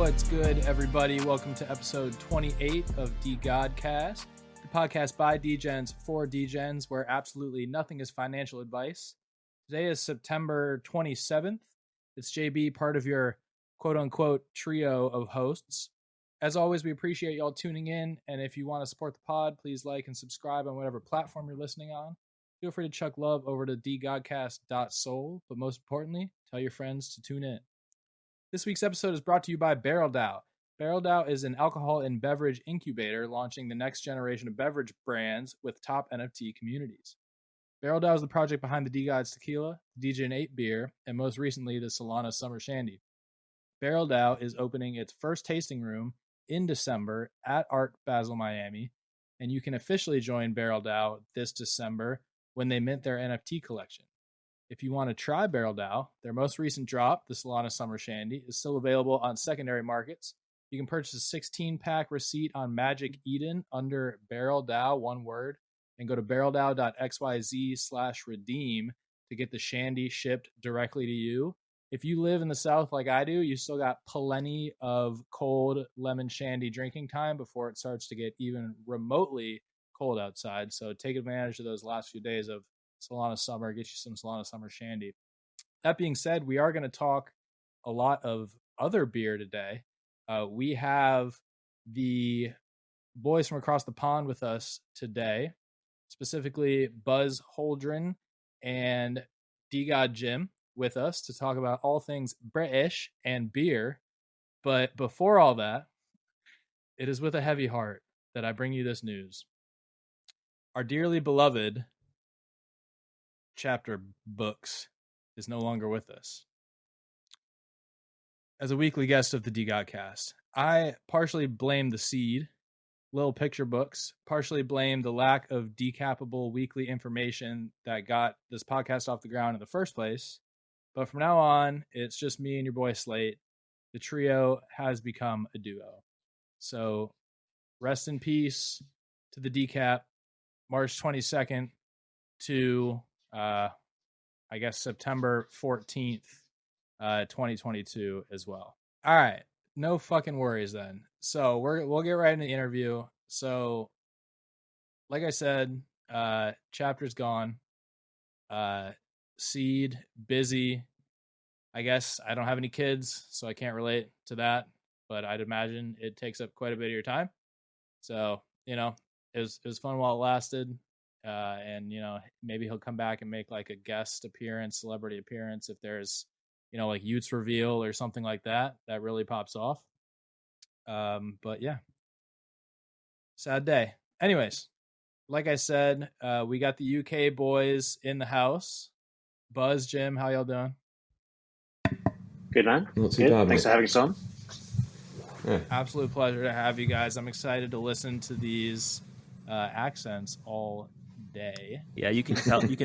What's good, everybody? Welcome to episode 28 of DeGodcast, the podcast by DGens for DGens, where absolutely nothing is financial advice. Today is September 27th. It's JB, part of your quote-unquote trio of hosts. As always, we appreciate y'all tuning in, and if you want to support the pod, please like and subscribe on whatever platform you're listening on. Feel free to chuck love over to DeGodcast.soul, but most importantly, tell your friends to tune in. This week's episode is brought to you by BarrelDAO. BarrelDAO is an alcohol and beverage incubator launching the next generation of beverage brands with top NFT communities. BarrelDAO is the project behind the DeGods tequila, DJ 8 beer, and most recently the Solana Summer Shandy. BarrelDAO is opening its first tasting room in December at Art Basel, Miami, and you can officially join BarrelDAO this December when they mint their NFT collection. If you want to try BarrelDAO, their most recent drop, the Solana Summer Shandy, is still available on secondary markets. You can purchase a 16-pack receipt on Magic Eden under BarrelDAO, one word, and go to barreldao.xyz/redeem to get the shandy shipped directly to you. If you live in the South like I do, you still got plenty of cold lemon shandy drinking time before it starts to get even remotely cold outside. So take advantage of those last few days of Solana Summer, get you some Solana Summer Shandy. That being said, we are going to talk a lot of other beer today. We have the boys from across the pond with us today, specifically Buzz Holdren and DeGod Jim with us to talk about all things British and beer. But before all that, it is with a heavy heart that I bring you this news. Our dearly beloved Chapter Books is no longer with us. As a weekly guest of the DeGodcast, I partially blame the seed, Little Picture Books, partially blame the lack of decapable weekly information that got this podcast off the ground in the first place. But from now on, it's just me and your boy Slate. The trio has become a duo. So rest in peace to the decap, March 22nd to I guess September 14th, 2022 as well. All right. No fucking worries then. So we'll get right into the interview. So like I said, chapter's gone. Seed, busy. I guess I don't have any kids, so I can't relate to that, but I'd imagine it takes up quite a bit of your time. So, it was fun while it lasted. And maybe he'll come back and make like a guest appearance, celebrity appearance if there's like Utes reveal or something like that really pops off. But yeah, sad day. Anyways, like I said, we got the UK boys in the house. Buzz, Jim, how y'all doing? Good, man. Not too Good. bad. Thanks for having us on. Yeah. Absolute pleasure to have you guys. I'm excited to listen to these accents all day. Yeah, you can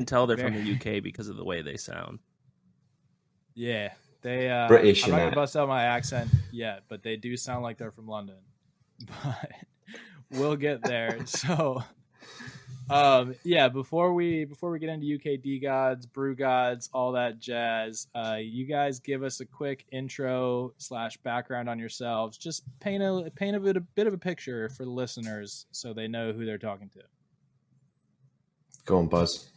tell they're from the UK because of the way they sound. Yeah, they British. I'm not gonna bust out my accent yet, but they do sound like they're from London. But we'll get there. So yeah, before we get into UK DeGods, Brew Gods, all that jazz, you guys give us a quick intro / background on yourselves. Just paint a bit of a picture for the listeners so they know who they're talking to. Go on, Buzz.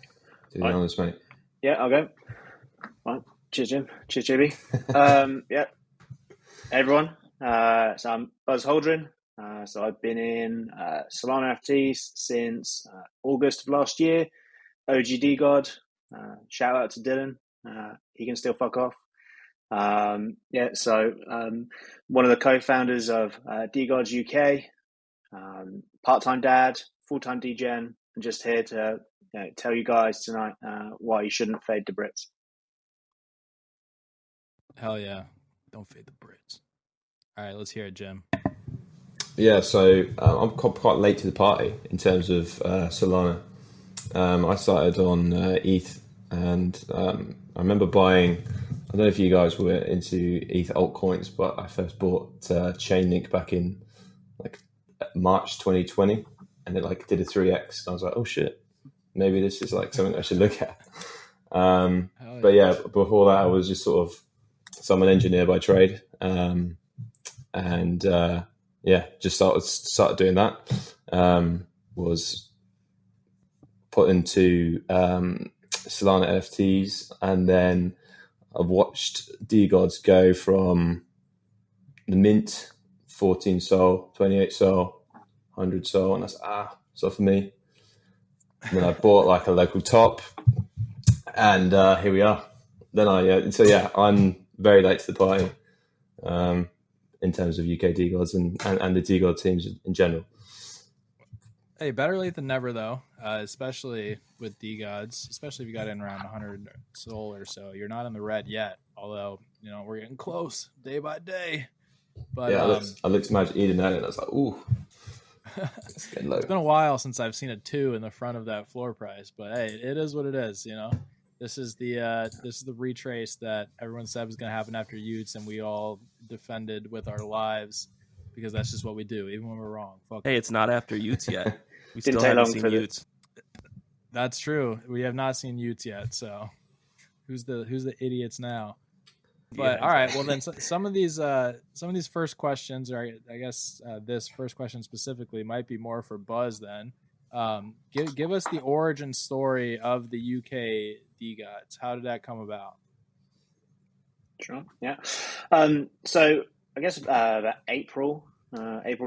Do the honors, mate. Yeah, I'll go. Right. Cheers, Jim. Cheers, JB. Yeah. Hey, everyone. So I'm Buzz Holdren. So I've been in Solana NFTs since August of last year. OG DeGod. Shout out to Dylan. He can still fuck off. So one of the co-founders of DeGods UK. Part-time dad, full-time DGen, and just here to tell you guys tonight why you shouldn't fade the Brits. Hell yeah. Don't fade the Brits. All right, let's hear it, Jim. Yeah, so I'm quite late to the party in terms of Solana. I started on ETH, and I remember buying, I don't know if you guys were into ETH altcoins, but I first bought Chainlink back in like March 2020, and it like did a 3x. I was like, oh shit, maybe this is like something I should look at. But yeah, before that I was just sort of, so I'm an engineer by trade. And and just started doing that. Was put into Solana NFTs, and then I've watched DeGods go from the mint, 14 SOL, 28 SOL, 100 SOL, and that's it's not for me. And then I bought like a local top, and here we are. Then I'm very late to the party in terms of UK DeGods and the DeGod teams in general. Hey, better late than never, though, especially with DeGods, especially if you got in around 100 SOL or so. You're not in the red yet, although, we're getting close day by day. But I looked at Magic Eden and I was like, ooh, it's getting low. It's been a while since I've seen a 2 in the front of that floor price, but hey, it is what it is, This is the retrace that everyone said was going to happen after Utes, and we all defended with our lives because that's just what we do, even when we're wrong. Hey, it's not after Utes yet. We Didn't still take haven't long seen for Utes. That's true. We have not seen Utes yet, so who's the idiots now? But all right, well then some of these first questions, or I guess this first question specifically might be more for Buzz then. Give us the origin story of the UK DeGods. How did that come about? Sure. Yeah. So I guess about April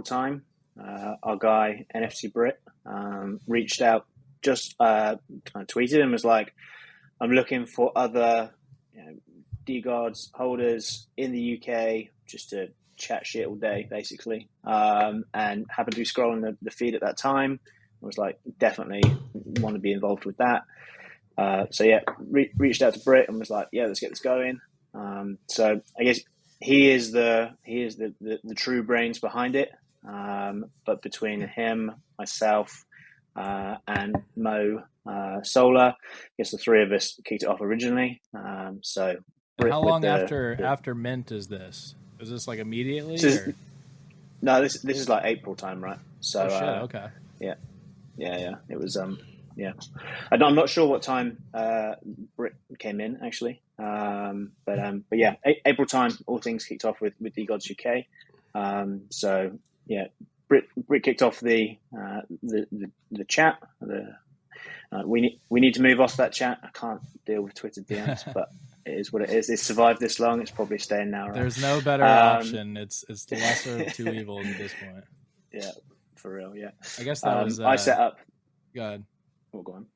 time, our guy NFC Brit reached out, just kind of tweeted and was like, "I'm looking for other DeGods holders in the UK just to chat shit all day, basically." And happened to be scrolling the feed at that time. I was like, definitely want to be involved with that. Reached out to Brit and was like, yeah, let's get this going. So I guess he is the true brains behind it. But between him, myself, and Mo Solar, I guess the three of us kicked it off originally. So Brit, how long after mint is this? Is this like immediately? No, this is like April time, right? So okay. Yeah. It was I'm not sure what time Brit came in actually, but yeah, April time, all things kicked off with DeGods UK. Brit kicked off the chat. We need to move off that chat. I can't deal with Twitter DMs, but it is what it is. It's survived this long. It's probably staying now. Right? There's no better option. It's the lesser of two evils at this point. Yeah, for real. Yeah. I guess that was. I set up. Go ahead. Oh, go on.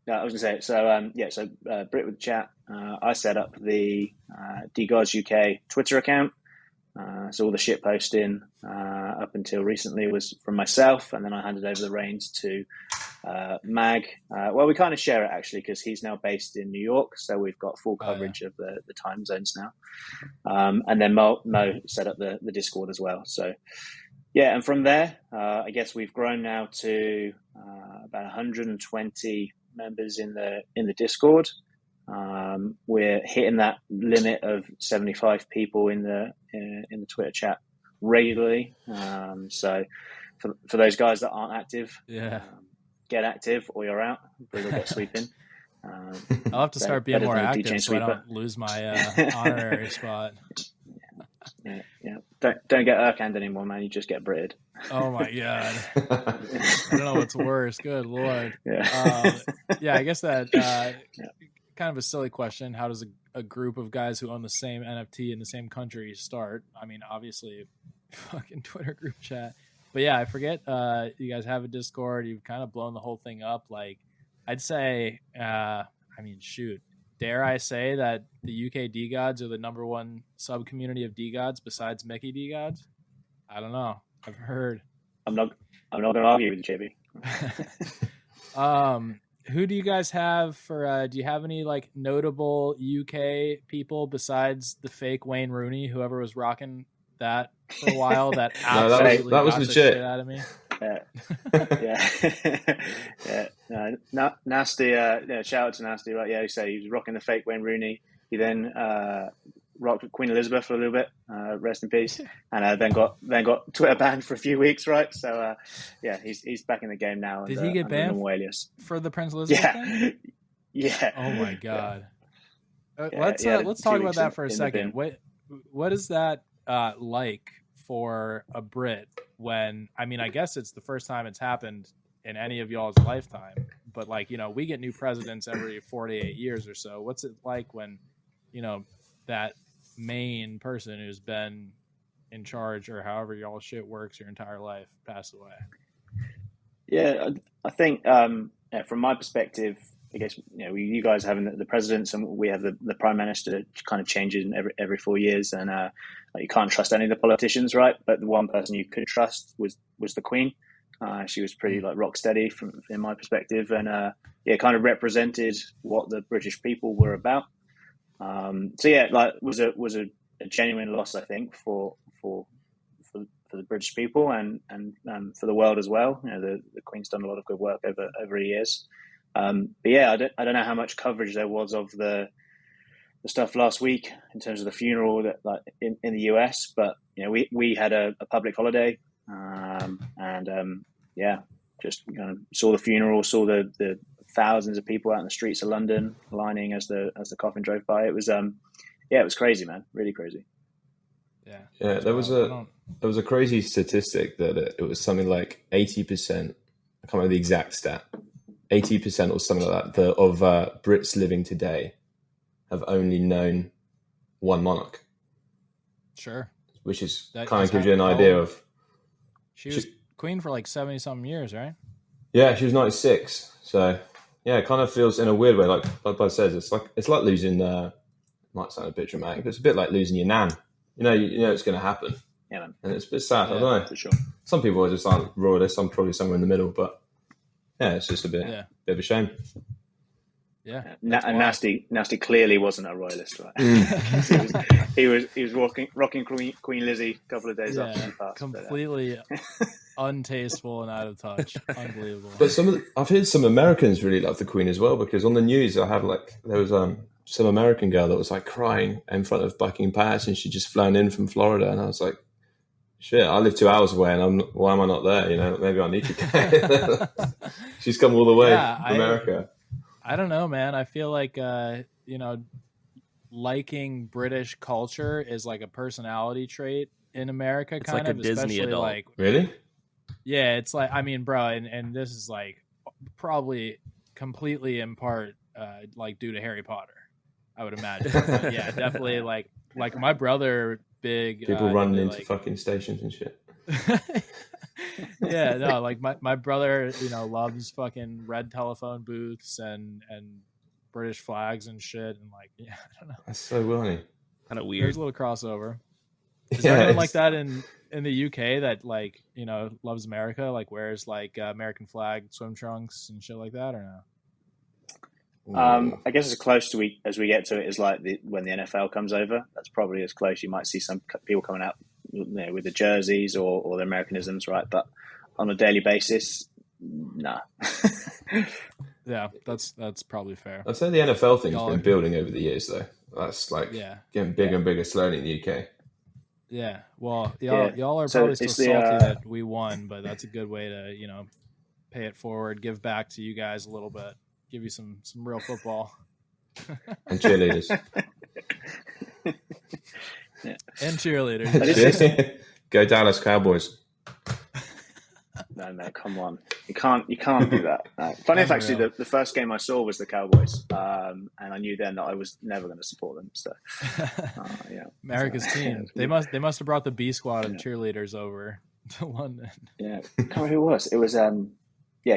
I was going to say. So Brit with the chat. I set up the DeGods UK Twitter account. So all the shit posting up until recently was from myself, and then I handed over the reins to Mag. Well, we kind of share it actually because he's now based in New York, so we've got full coverage of the time zones now. And then Mo set up the Discord as well. So yeah, and from there, I guess we've grown now to about 120 members in the Discord. We're hitting that limit of 75 people in the Twitter chat regularly. So for those guys that aren't active, get active or you're out. We'll get sweeping. I'll have to start being more active so I don't lose my honorary spot. Yeah. Don't get Urkand anymore, man. You just get Britted. Oh my god. I don't know what's worse. Good lord. Yeah. I guess that kind of a silly question. How does a group of guys who own the same NFT in the same country start? I mean, obviously, fucking Twitter group chat. But yeah, I forget. You guys have a Discord. You've kind of blown the whole thing up. Like, I'd say, shoot. Dare I say that the UK DeGods are the number one sub community of DeGods besides Mickey DeGods? I don't know. I've heard. I'm not going to argue with you, JB. Who do you guys have for? Do you have any like notable UK people besides the fake Wayne Rooney, whoever was rocking that for a while? That absolutely that was got legit. The shit out of me. Yeah. Nasty. Shout out to Nasty. Right? Yeah, you say he was rocking the fake Wayne Rooney. He then rocked Queen Elizabeth for a little bit. Rest in peace. And then got Twitter banned for a few weeks. Right. So he's back in the game now. Did he get banned for the Prince Elizabeth thing? Yeah. Oh my god. Let's talk about that for a second. What is that like for a Brit when, I mean, I guess it's the first time it's happened in any of y'all's lifetime, but like, we get new presidents every 48 years or so. What's it like when, that main person who's been in charge or however y'all shit works your entire life passed away? Yeah, I think from my perspective, I guess you guys having the presidents and we have the prime minister kind of changing every 4 years, and you can't trust any of the politicians, right? But the one person you could trust was the Queen. She was pretty like rock steady in my perspective, and kind of represented what the British people were about. So yeah, like was a genuine loss, I think, for the British people and for the world as well. The Queen's done a lot of good work over the years. But yeah, I don't know how much coverage there was of the stuff last week in terms of the funeral that like in the US, but we had a public holiday, just saw the funeral, saw the thousands of people out in the streets of London lining as the coffin drove by. It was it was crazy, man, really crazy. Yeah, there was a crazy statistic that it was something like 80%. I can't remember the exact stat. 80% or something like that of Brits living today have only known one monarch. Sure. Which is kind of gives you an idea of. She was queen for like 70 something years, right? Yeah, she was 96. So yeah, it kind of feels in a weird way, like Bud says, it's like losing. Might sound a bit dramatic, but it's a bit like losing your nan. You know it's going to happen. Yeah, man. And it's a bit sad. Yeah, I don't know. For sure. Some people are just like royalists. I'm probably somewhere in the middle, but yeah, it's just a bit of a shame. Yeah, Nasty clearly wasn't a royalist, right? he was rocking Queen Lizzie a couple of days after she passed. Completely untasteful and out of touch. Unbelievable. But I've heard some Americans really love the Queen as well, because on the news there was some American girl that was like crying in front of Buckingham Palace, and she'd just flown in from Florida, and I was like, shit, I live 2 hours away, and why am I not there? Maybe I need to go. She's come all the way from America. I don't know, man. I feel like, liking British culture is like a personality trait in America. It's kind like of, a Disney adult. Like, really? Yeah, it's like, I mean, bro, and this is like probably completely in part like due to Harry Potter, I would imagine. But yeah, definitely like my brother, big people running into like, fucking stations and shit. Yeah, no, like my brother, loves fucking red telephone booths and British flags and shit, and like, yeah, I don't know. That's so funny. Kind of weird. There's a little crossover. Is there anyone like that in the UK that like loves America, like wears like American flag swim trunks and shit like that, or no? I guess as close to as we get to it is like when the NFL comes over. That's probably as close. You might see some people coming out with the jerseys or the Americanisms, right? But on a daily basis, nah. Yeah, that's probably fair. I'd say the NFL thing's been building over the years, though. That's like getting bigger and bigger slowly in the UK. Yeah, well, y'all are probably still salty that we won, but that's a good way to pay it forward, give back to you guys a little bit, give you some real football and cheerleaders. Yeah. And cheerleaders. Go Dallas Cowboys. No, come on. You can't do that. No. Funny enough, actually, the first game I saw was the Cowboys, and I knew then that I was never going to support them. So, America's team. They must have brought the B squad of cheerleaders over to London. Yeah, I can't remember who it was. It was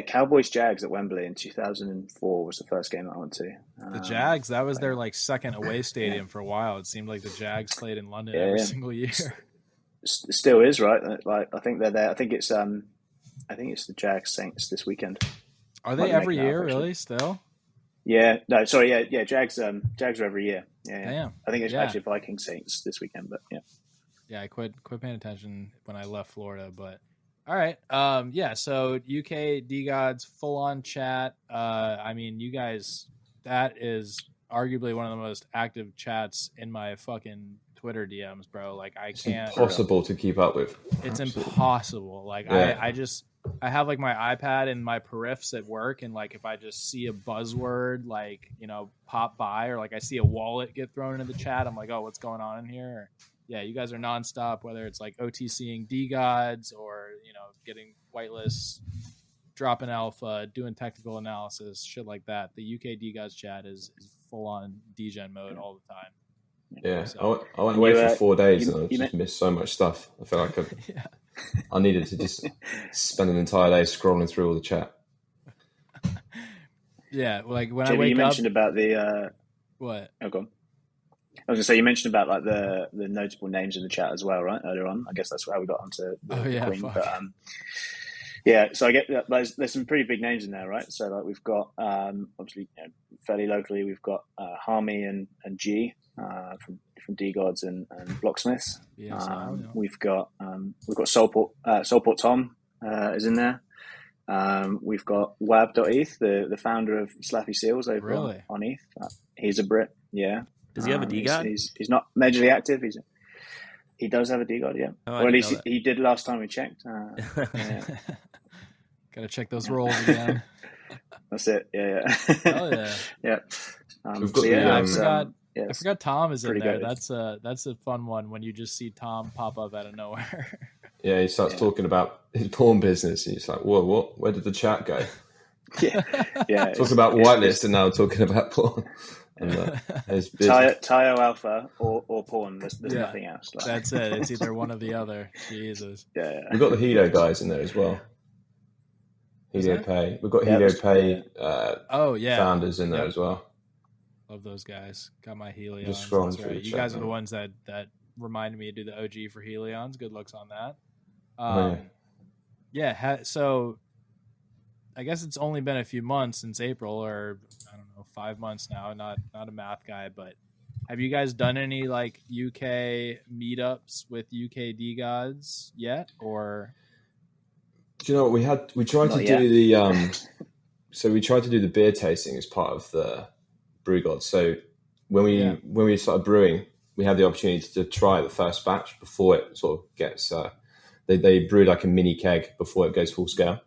Cowboys Jags at Wembley in 2004 was the first game I went to. The Jags, that was their like second away stadium for a while. It seemed like the Jags played in London every single year. Still is, right? Like I think they're there. I think it's the Jags Saints this weekend. Are they every year, really? Still? Yeah. No, sorry. Yeah. Jags are every year. Yeah. Damn. I think it's actually Vikings Saints this weekend, but yeah. Yeah, I quit paying attention when I left Florida, but all right. So UK DeGods full on chat. I mean, you guys, that is arguably one of the most active chats in my fucking Twitter DMs, bro. Like I can't. It's impossible to keep up with. It's impossible. Like I have like my iPad and my periffs at work, and like if I just see a buzzword like pop by, or like I see a wallet get thrown into the chat, I'm like, oh, what's going on in here? Or, you guys are nonstop, whether it's like OTCing DeGods or, getting whitelists, dropping alpha, doing technical analysis, shit like that. The UK DeGods chat is full on DGen mode all the time. Yeah, So, I went away for 4 days and I just missed so much stuff. I felt like I needed to just spend an entire day scrolling through all the chat. Yeah, like when JB, I wake you up. mentioned about the what? Oh, go on. I was gonna say you mentioned about like the notable names in the chat as well, right? Earlier on, I guess that's how we got onto the Queen. Fuck. But so I get that there's some pretty big names in there, right? So like we've got obviously fairly locally we've got Harmy and G from DeGods and Blocksmiths. Yes, We've got Soulport Tom is in there. We've got Wab.eth, the founder of Slappy Seals over on ETH. He's a Brit, yeah. Does he have a DeGod? He's not majorly active. He does have a DeGod, yeah. Oh, or at least he did last time we checked. Gotta check those rolls again. That's it. Yeah. Oh yeah. Yeah. We've got I forgot Tom is in there. Good. That's a fun one when you just see Tom pop up out of nowhere. Yeah, he starts talking about his porn business, and he's like, "Whoa, what? Where did the chat go?" Yeah. Talking about whitelist, and now talking about porn. And Tayo Alpha or porn. There's nothing else. Like. That's it. It's either one or the other. Jesus. Yeah. We've got the Helio guys in there as well. Helio Pay. We've got Helio Pay. Founders in there as well. Love those guys. Got my Helions. Just scrolling through. You guys are the ones that reminded me to do the OG for Helions. Good looks on that. So I guess it's only been a few months since April, or I don't know, 5 months now. Not a math guy, but have you guys done any like UK meetups with UK DeGods yet? Or do you know what we tried to do the beer tasting as part of the Brew Gods. So when we started brewing, we had the opportunity to try the first batch before it sort of gets. They brewed like a mini keg before it goes full scale,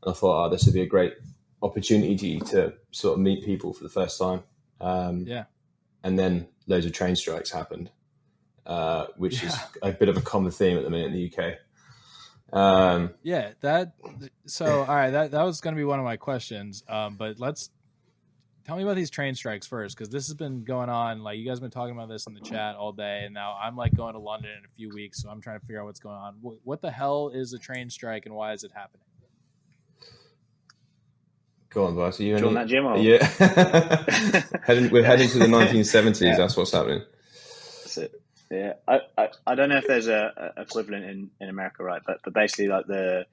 and I thought, this would be a great opportunity to sort of meet people for the first time. And then loads of train strikes happened, which is a bit of a common theme at the minute in the UK. All right, that was going to be one of my questions. But tell me about these train strikes first, because this has been going on. Like, you guys have been talking about this in the chat all day, and now I'm like going to London in a few weeks, so I'm trying to figure out what's going on. What the hell is a train strike, and why is it happening? Go on, Bryce. Are you on that, Jim? Or? Yeah. We're heading to the 1970s. Yeah. That's what's happening. That's it. Yeah. I don't know if there's a equivalent in America, right? But basically, like the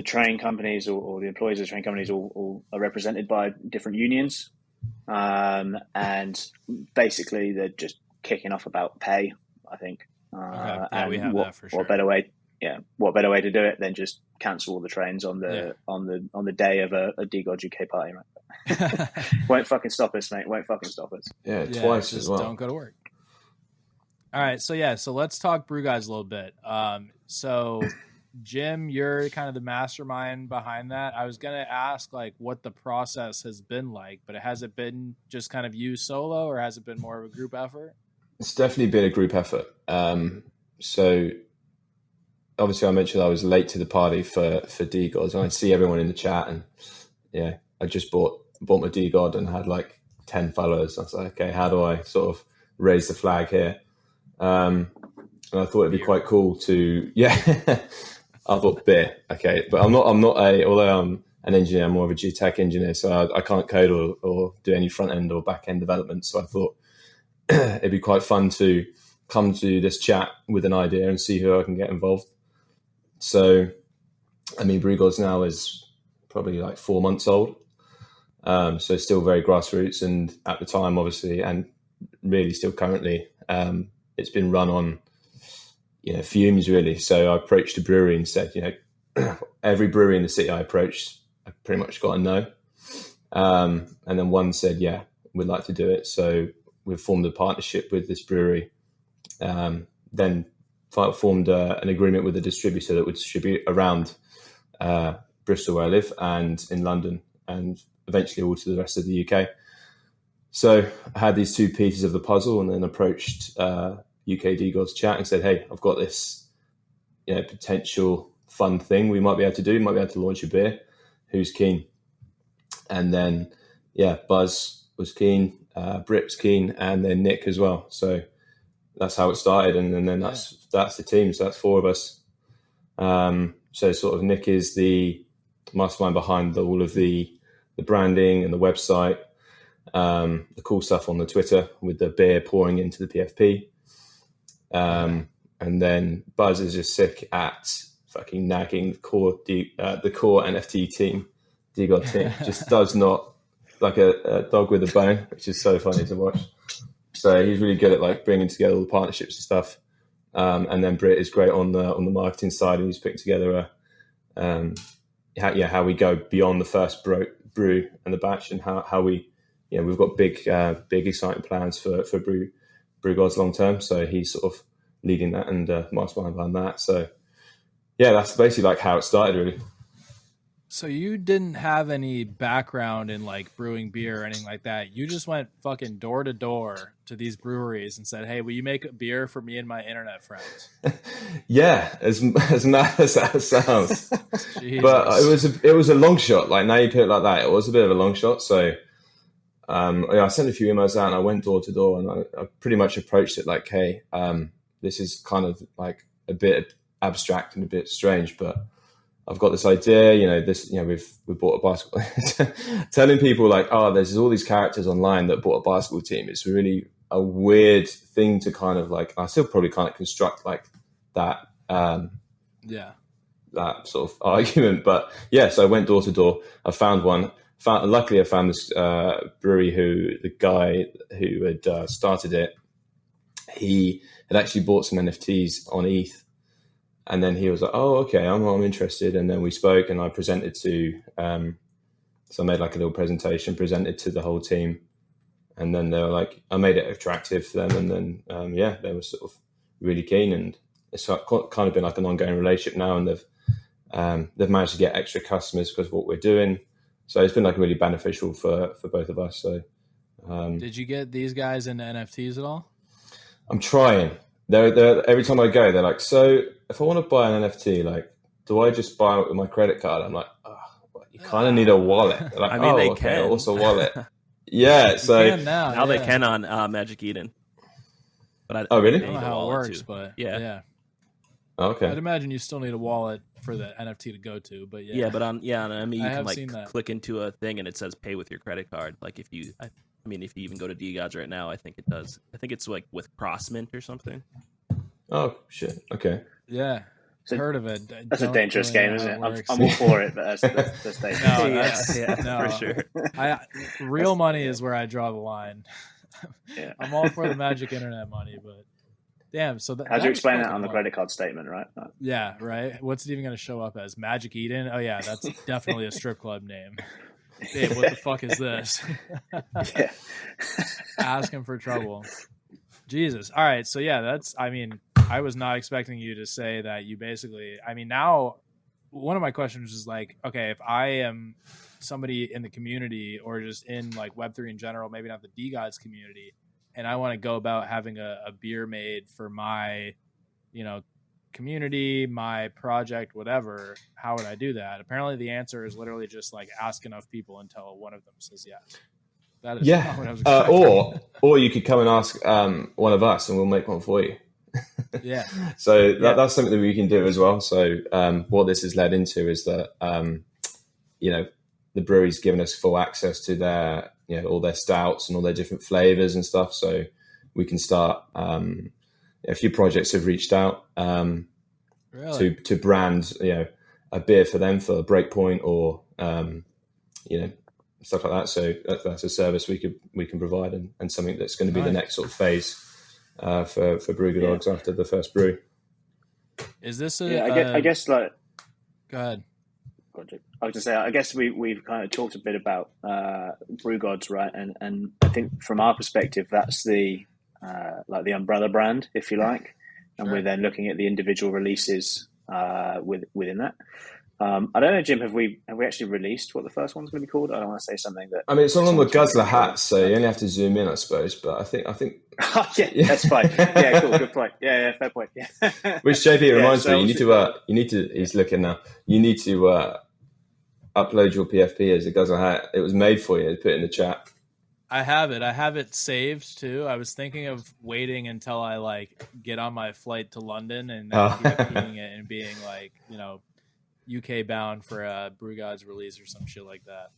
train companies or the employees of the train companies all are represented by different unions, and basically they're just kicking off about pay, I think. And we have that for sure. What better way to do it than just cancel all the trains on the day of a DeGod UK party, right? Won't fucking stop us, mate. Won't fucking stop us. Yeah, twice just as well. Don't go to work. All right, so let's talk Brew Guys a little bit. So Jim, you're kind of the mastermind behind that. I was gonna ask like what the process has been like, but has it been just kind of you solo, or has it been more of a group effort? It's definitely been a group effort. So obviously I mentioned I was late to the party for DeGods, and I see everyone in the chat, and I just bought my DeGod and had like 10 followers. I was like, okay, how do I sort of raise the flag here? And I thought it'd be quite cool to, I bought beer. Okay. But although I'm an engineer, I'm more of a geotech engineer. So I can't code or do any front end or back end development. So I thought it'd be quite fun to come to this chat with an idea and see who I can get involved. So, I mean, Brew Gods now is probably like 4 months old. So still very grassroots. And at the time, obviously, and really still currently, it's been run on, fumes really. So I approached a brewery and said, every brewery in the city I approached, I pretty much got a no. And then one said, yeah, we'd like to do it. So we've formed a partnership with this brewery. Then formed an agreement with a distributor that would distribute around Bristol, where I live, and in London, and eventually all to the rest of the UK. So I had these two pieces of the puzzle, and then approached UK DeGods chat and said, hey, I've got this potential fun thing we might be able to do, might be able to launch a beer. Who's keen? And then, Buzz was keen, Brit's keen, and then Nick as well. So that's how it started. And then that's the team. So that's 4 of us. So sort of Nick is the mastermind behind all of the branding and the website, the cool stuff on the Twitter with the beer pouring into the PFP. And then Buzz is just sick at fucking nagging the core NFT team, DeGod team. Just does not, like a dog with a bone, which is so funny to watch. So he's really good at like bringing together all the partnerships and stuff. And then Britt is great on the marketing side, and he's putting together how we go beyond the first brew and the batch, and how we we've got big exciting plans for Brew Gods long term. So he's sort of leading that and mastermind behind that. So that's basically like how it started, really. So you didn't have any background in like brewing beer or anything like that. You just went fucking door to door to these breweries and said, "Hey, will you make a beer for me and my internet friends?" as mad as that sounds, but it was a long shot. Like, now you put it like that, it was a bit of a long shot. So I sent a few emails out and I went door to door, and I pretty much approached it like, "Hey, this is kind of like a bit abstract and a bit strange, but I've got this idea, we bought a basketball," telling people like, "Oh, there's all these characters online that bought a basketball team." It's really a weird thing to kind of like, I still probably can't construct like that, that sort of argument. But so I went door to door. I found one. Luckily I found this brewery the guy who had started it, he had actually bought some NFTs on ETH. And then he was like, "Oh, okay, I'm interested." And then we spoke, and I presented to, so I made like a little presentation, presented to the whole team. And then they were like, I made it attractive for them. And then, they were sort of really keen. And it's kind of been like an ongoing relationship now. And they've managed to get extra customers because of what we're doing. So it's been like really beneficial for both of us. So, did you get these guys into NFTs at all? I'm trying. They're every time I go, they're like, "So if I want to buy an NFT, like, do I just buy it with my credit card?" I'm like, you kind of need a wallet. They're like, they can. Also wallet. So now they can on Magic Eden. But really? I don't know how it works, but yeah. Okay. I'd imagine you still need a wallet for the NFT to go to, but but on you can like click into a thing and it says pay with your credit card. Like if you even go to DeGods right now, I think it does. I think it's like with Crossmint or something. Oh shit! Okay. Yeah, heard of it. That's a dangerous game, isn't it? I'm all for it, but that's dangerous. No, for sure. Real money is where I draw the line. Yeah. I'm all for the magic internet money, but damn. So how do you explain that on the credit card statement, right? Yeah, right. What's it even going to show up as? Magic Eden? Oh yeah, that's definitely a strip club name. Babe, what the fuck is this? Asking for trouble. Jesus. All right. So I was not expecting you to say that you basically, now one of my questions is like, okay, if I am somebody in the community or just in like Web3 in general, maybe not the DeGods community, and I want to go about having a beer made for my, community, my project, whatever, how would I do that? Apparently the answer is literally just like ask enough people until one of them says yes. That is not what I was expecting. Or you could come and ask one of us and we'll make one for you. Yeah. So that's something that we can do as well. So what this has led into is that the brewery's given us full access to their all their stouts and all their different flavors and stuff. So we can start. A few projects have reached out to brand a beer for them for Breakpoint or stuff like that. So that's a service we can provide and something that's going to be the next sort of phase for Brew Gods after the first brew. Is this I guess like go ahead. I was going to say, I guess we've kind of talked a bit about Brew Gods, right? And I think from our perspective, that's the like the umbrella brand, if you like, and we're then looking at the individual releases within that. I don't know, Jim. Have we actually released what the first one's going to be called? I don't want to say something that. I mean, it's all on the Guzzler hat, so you only have to zoom in, I suppose. But I think. Yeah, that's fine. Yeah, cool. Good point. Yeah, fair point. Yeah. Which JP reminds me, you need to. He's looking now. You need to upload your PFP as a Guzzler hat. It was made for you. Put it in the chat. I have it saved too. I was thinking of waiting until I get on my flight to London and PFPing it and being UK bound for a Brew Gods release or some shit like that.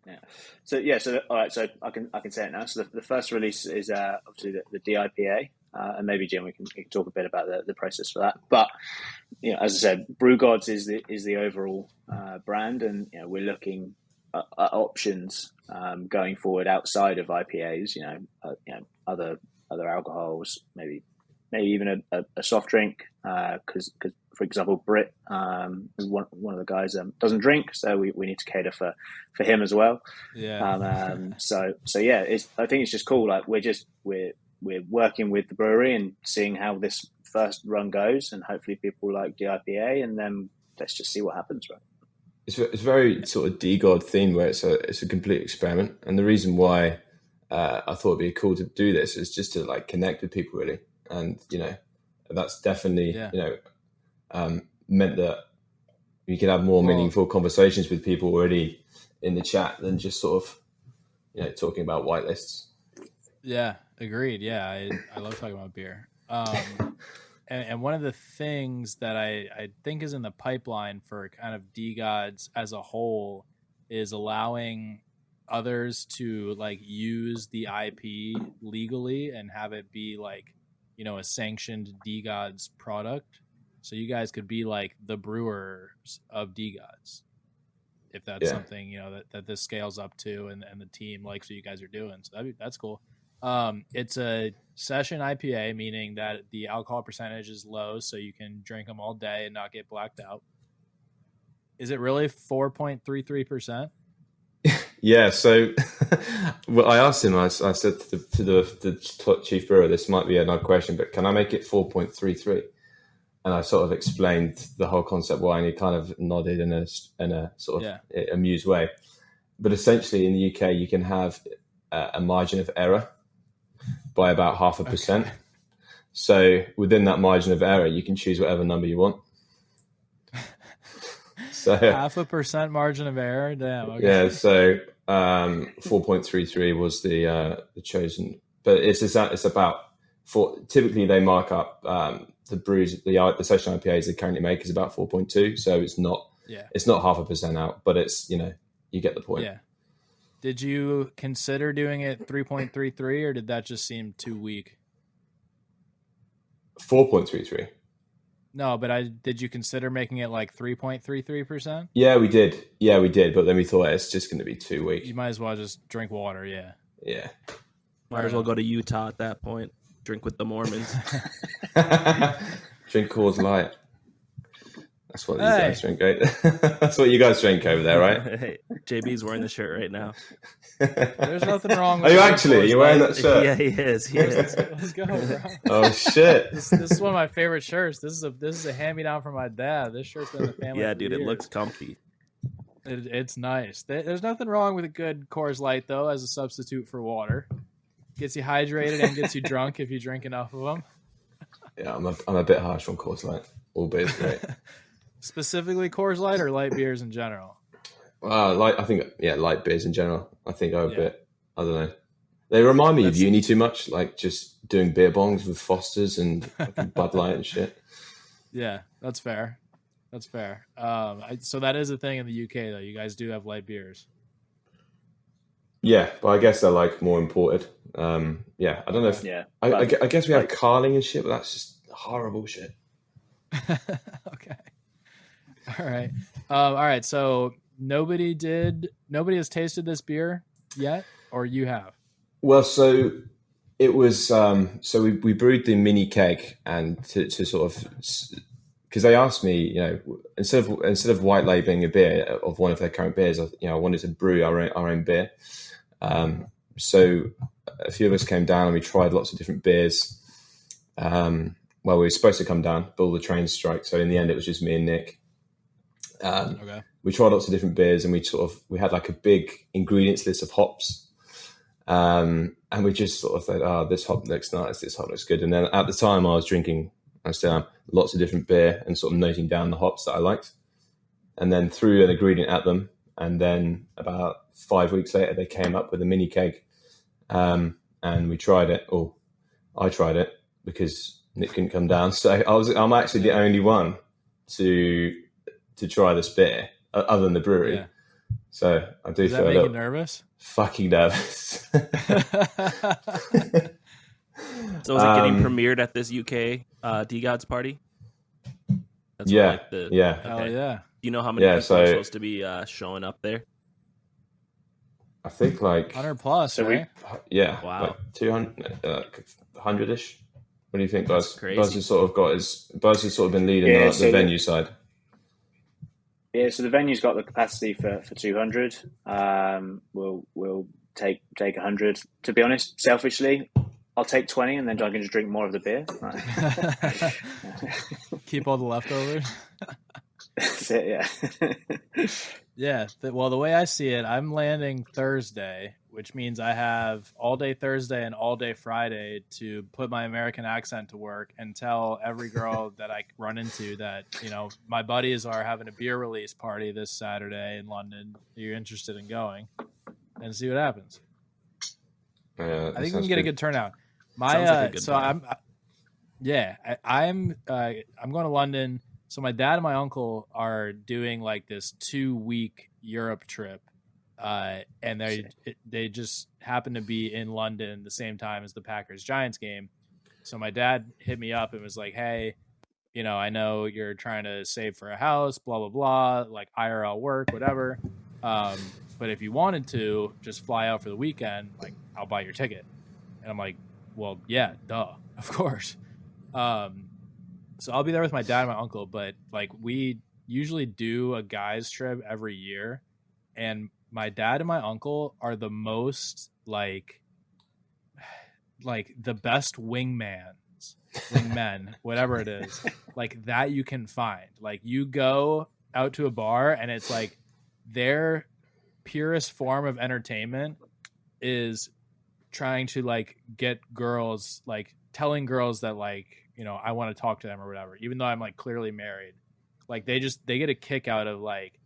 Yeah. So all right. So I can say it now. So the first release is obviously the DIPA, and maybe Jim, we can talk a bit about the process for that. But as I said, Brew Gods is the overall brand, and we're looking at options going forward outside of IPAs. Other alcohols, maybe even a soft drink, because for example, Brit, one of the guys doesn't drink, so we need to cater for him as well. Yeah. So yeah, I think it's just cool. Like we're working with the brewery and seeing how this first run goes, and hopefully people like the IPA, and then let's just see what happens, right? It's very sort of DeGod theme where it's a complete experiment, and the reason why I thought it'd be cool to do this is just to connect with people really, and that's definitely meant that you can have more meaningful conversations with people already in the chat than just sort of talking about whitelists. Yeah, agreed. Yeah, I love talking about beer. And one of the things that I think is in the pipeline for kind of DeGods as a whole is allowing others to use the IP legally and have it be a sanctioned DeGods product. So you guys could be the brewers of DeGods, if that's something that this scales up to, and the team likes what you guys are doing. So that's cool. It's a session IPA, meaning that the alcohol percentage is low, so you can drink them all day and not get blacked out. Is it really 4.33%? Yeah. So well, I asked him. I said to the chief brewer, this might be an odd question, but can I make it 4.33? And I sort of explained the whole concept why, and he kind of nodded in a sort of amused way. But essentially, in the UK, you can have a margin of error by about 0.5%. Okay. So within that margin of error, you can choose whatever number you want. So 0.5% margin of error. Damn. Okay. Yeah. So 4.33 was the chosen, but it's about typically they mark up the brews, the session IPAs they currently make is about 4.2. So it's not 0.5% out, but it's you get the point. Yeah. Did you consider doing it 3.33, or did that just seem too weak? 4.33. No, but did you consider making it 3.33%? Yeah, we did. But then we thought it's just going to be too weak. You might as well just drink water. Yeah. Yeah. Might as well go to Utah at that point. Drink with the Mormons. Drink Coors Light. That's what you guys drink. That's what you guys drink over there, right? Hey, JB's wearing the shirt right now. There's nothing wrong with Are you actually? Are you wearing that shirt? Yeah, he is. Let's go, bro. Oh, shit. This is one of my favorite shirts. This is a hand-me-down from my dad. This shirt's been in the family for dude, years. It looks comfy. It's nice. There's nothing wrong with a good Coors Light, though, as a substitute for water. Gets you hydrated and gets you drunk if you drink enough of them. Yeah, I'm a bit harsh on Coors Light. All beer's great. Specifically Coors Light or light beers in general? I think light beers in general. I think I'm a bit, I don't know. They remind me of uni too much, just doing beer bongs with Fosters and Bud Light and shit. Yeah, that's fair. So that is a thing in the UK, though. You guys do have light beers. Yeah, but I guess they're more imported. I don't know if... Yeah. I guess we have Carling and shit, but that's just horrible shit. Okay. All right. So nobody has tasted this beer yet, or you have? Well, so it was. So we brewed the mini keg, and to sort of, because they asked me, instead of white labeling a beer of one of their current beers, I wanted to brew our own beer. So a few of us came down and we tried lots of different beers. We were supposed to come down, but all the trains strike. So in the end, it was just me and Nick. We tried lots of different beers, and we had like a big ingredients list of hops. And we just sort of thought, oh, this hop looks nice, this hop looks good. And then at the time I still am, lots of different beer and sort of noting down the hops that I liked. And then threw an ingredient at them. And then about 5 weeks later, they came up with a mini keg. And we tried it, or I tried it because Nick couldn't come down. So I'm actually the only one to try this beer other than the brewery. Yeah. So I do feel a little nervous. Fucking nervous. So is it getting premiered at this UK DeGods party? That's yeah. Okay. Hell yeah. Do you know how many people are supposed to be showing up there? I think like 100 plus. Right? Wow. Like 200, 100-ish. What do you think, Buzz? Crazy. Buzz has sort of been leading the venue side. Yeah, so the venue's got the capacity for 200. We'll take 100. To be honest, selfishly, I'll take 20 and then I can just drink more of the beer. Keep all the leftovers. That's it, yeah. Yeah, well, the way I see it, I'm landing Thursday, which means I have all day Thursday and all day Friday to put my American accent to work and tell every girl that I run into that, my buddies are having a beer release party this Saturday in London. You're interested in going and see what happens. I think we can get a good turnout. I'm going to London. So my dad and my uncle are doing like this 2-week Europe trip, and they just happen to be in London the same time as the Packers-Giants game. So my dad hit me up and was like, "Hey, I know you're trying to save for a house, blah blah blah, like IRL work, whatever. But if you wanted to, just fly out for the weekend. Like, I'll buy your ticket." And I'm like, "Well, yeah, duh, of course." So I'll be there with my dad and my uncle, but like we usually do a guys trip every year, and my dad and my uncle are the most like the best wingmen, whatever it is, like that you can find. Like you go out to a bar and it's like their purest form of entertainment is trying to like get girls, like telling girls that like, I want to talk to them or whatever, even though I'm like clearly married. Like they get a kick out of like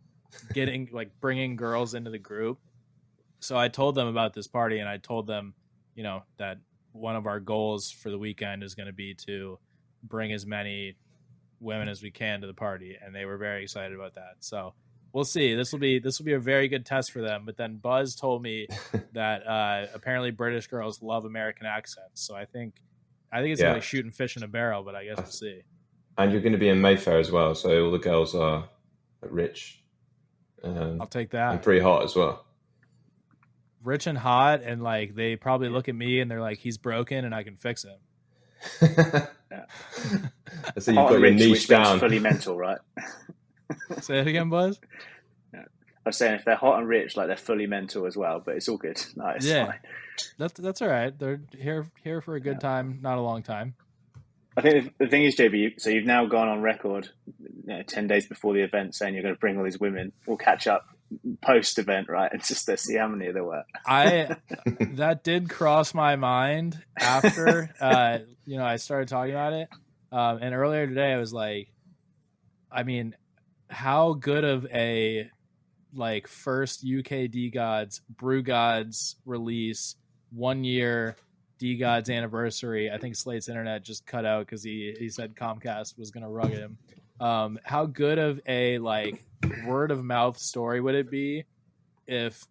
getting like bringing girls into the group. So I told them about this party, and I told them, that one of our goals for the weekend is going to be to bring as many women as we can to the party. And they were very excited about that. So we'll see. This will be a very good test for them. But then Buzz told me that apparently British girls love American accents. So I think it's like shooting fish in a barrel, but I guess we'll see. And you're going to be in Mayfair as well, so all the girls are rich. I'll take that. And pretty hot as well. Rich and hot, and like they probably look at me and they're like, "He's broken, and I can fix him." So you've got your niche down. Fully mental, right? Say it again, Buzz. I was saying if they're hot and rich, like they're fully mental as well, but it's all good. Nice. Yeah, fine. That's all right. They're here for a good time, not a long time. I think the thing is, JB, so you've now gone on record 10 days before the event saying you're going to bring all these women. We'll catch up post-event, right? And just to see how many there were. That did cross my mind after, I started talking about it. And earlier today, I was like, I mean, how good of a like first UK DeGods, Brew Gods release, 1 year DeGods anniversary. I think Slate's internet just cut out because he said Comcast was going to rug him. How good of a like word of mouth story would it be if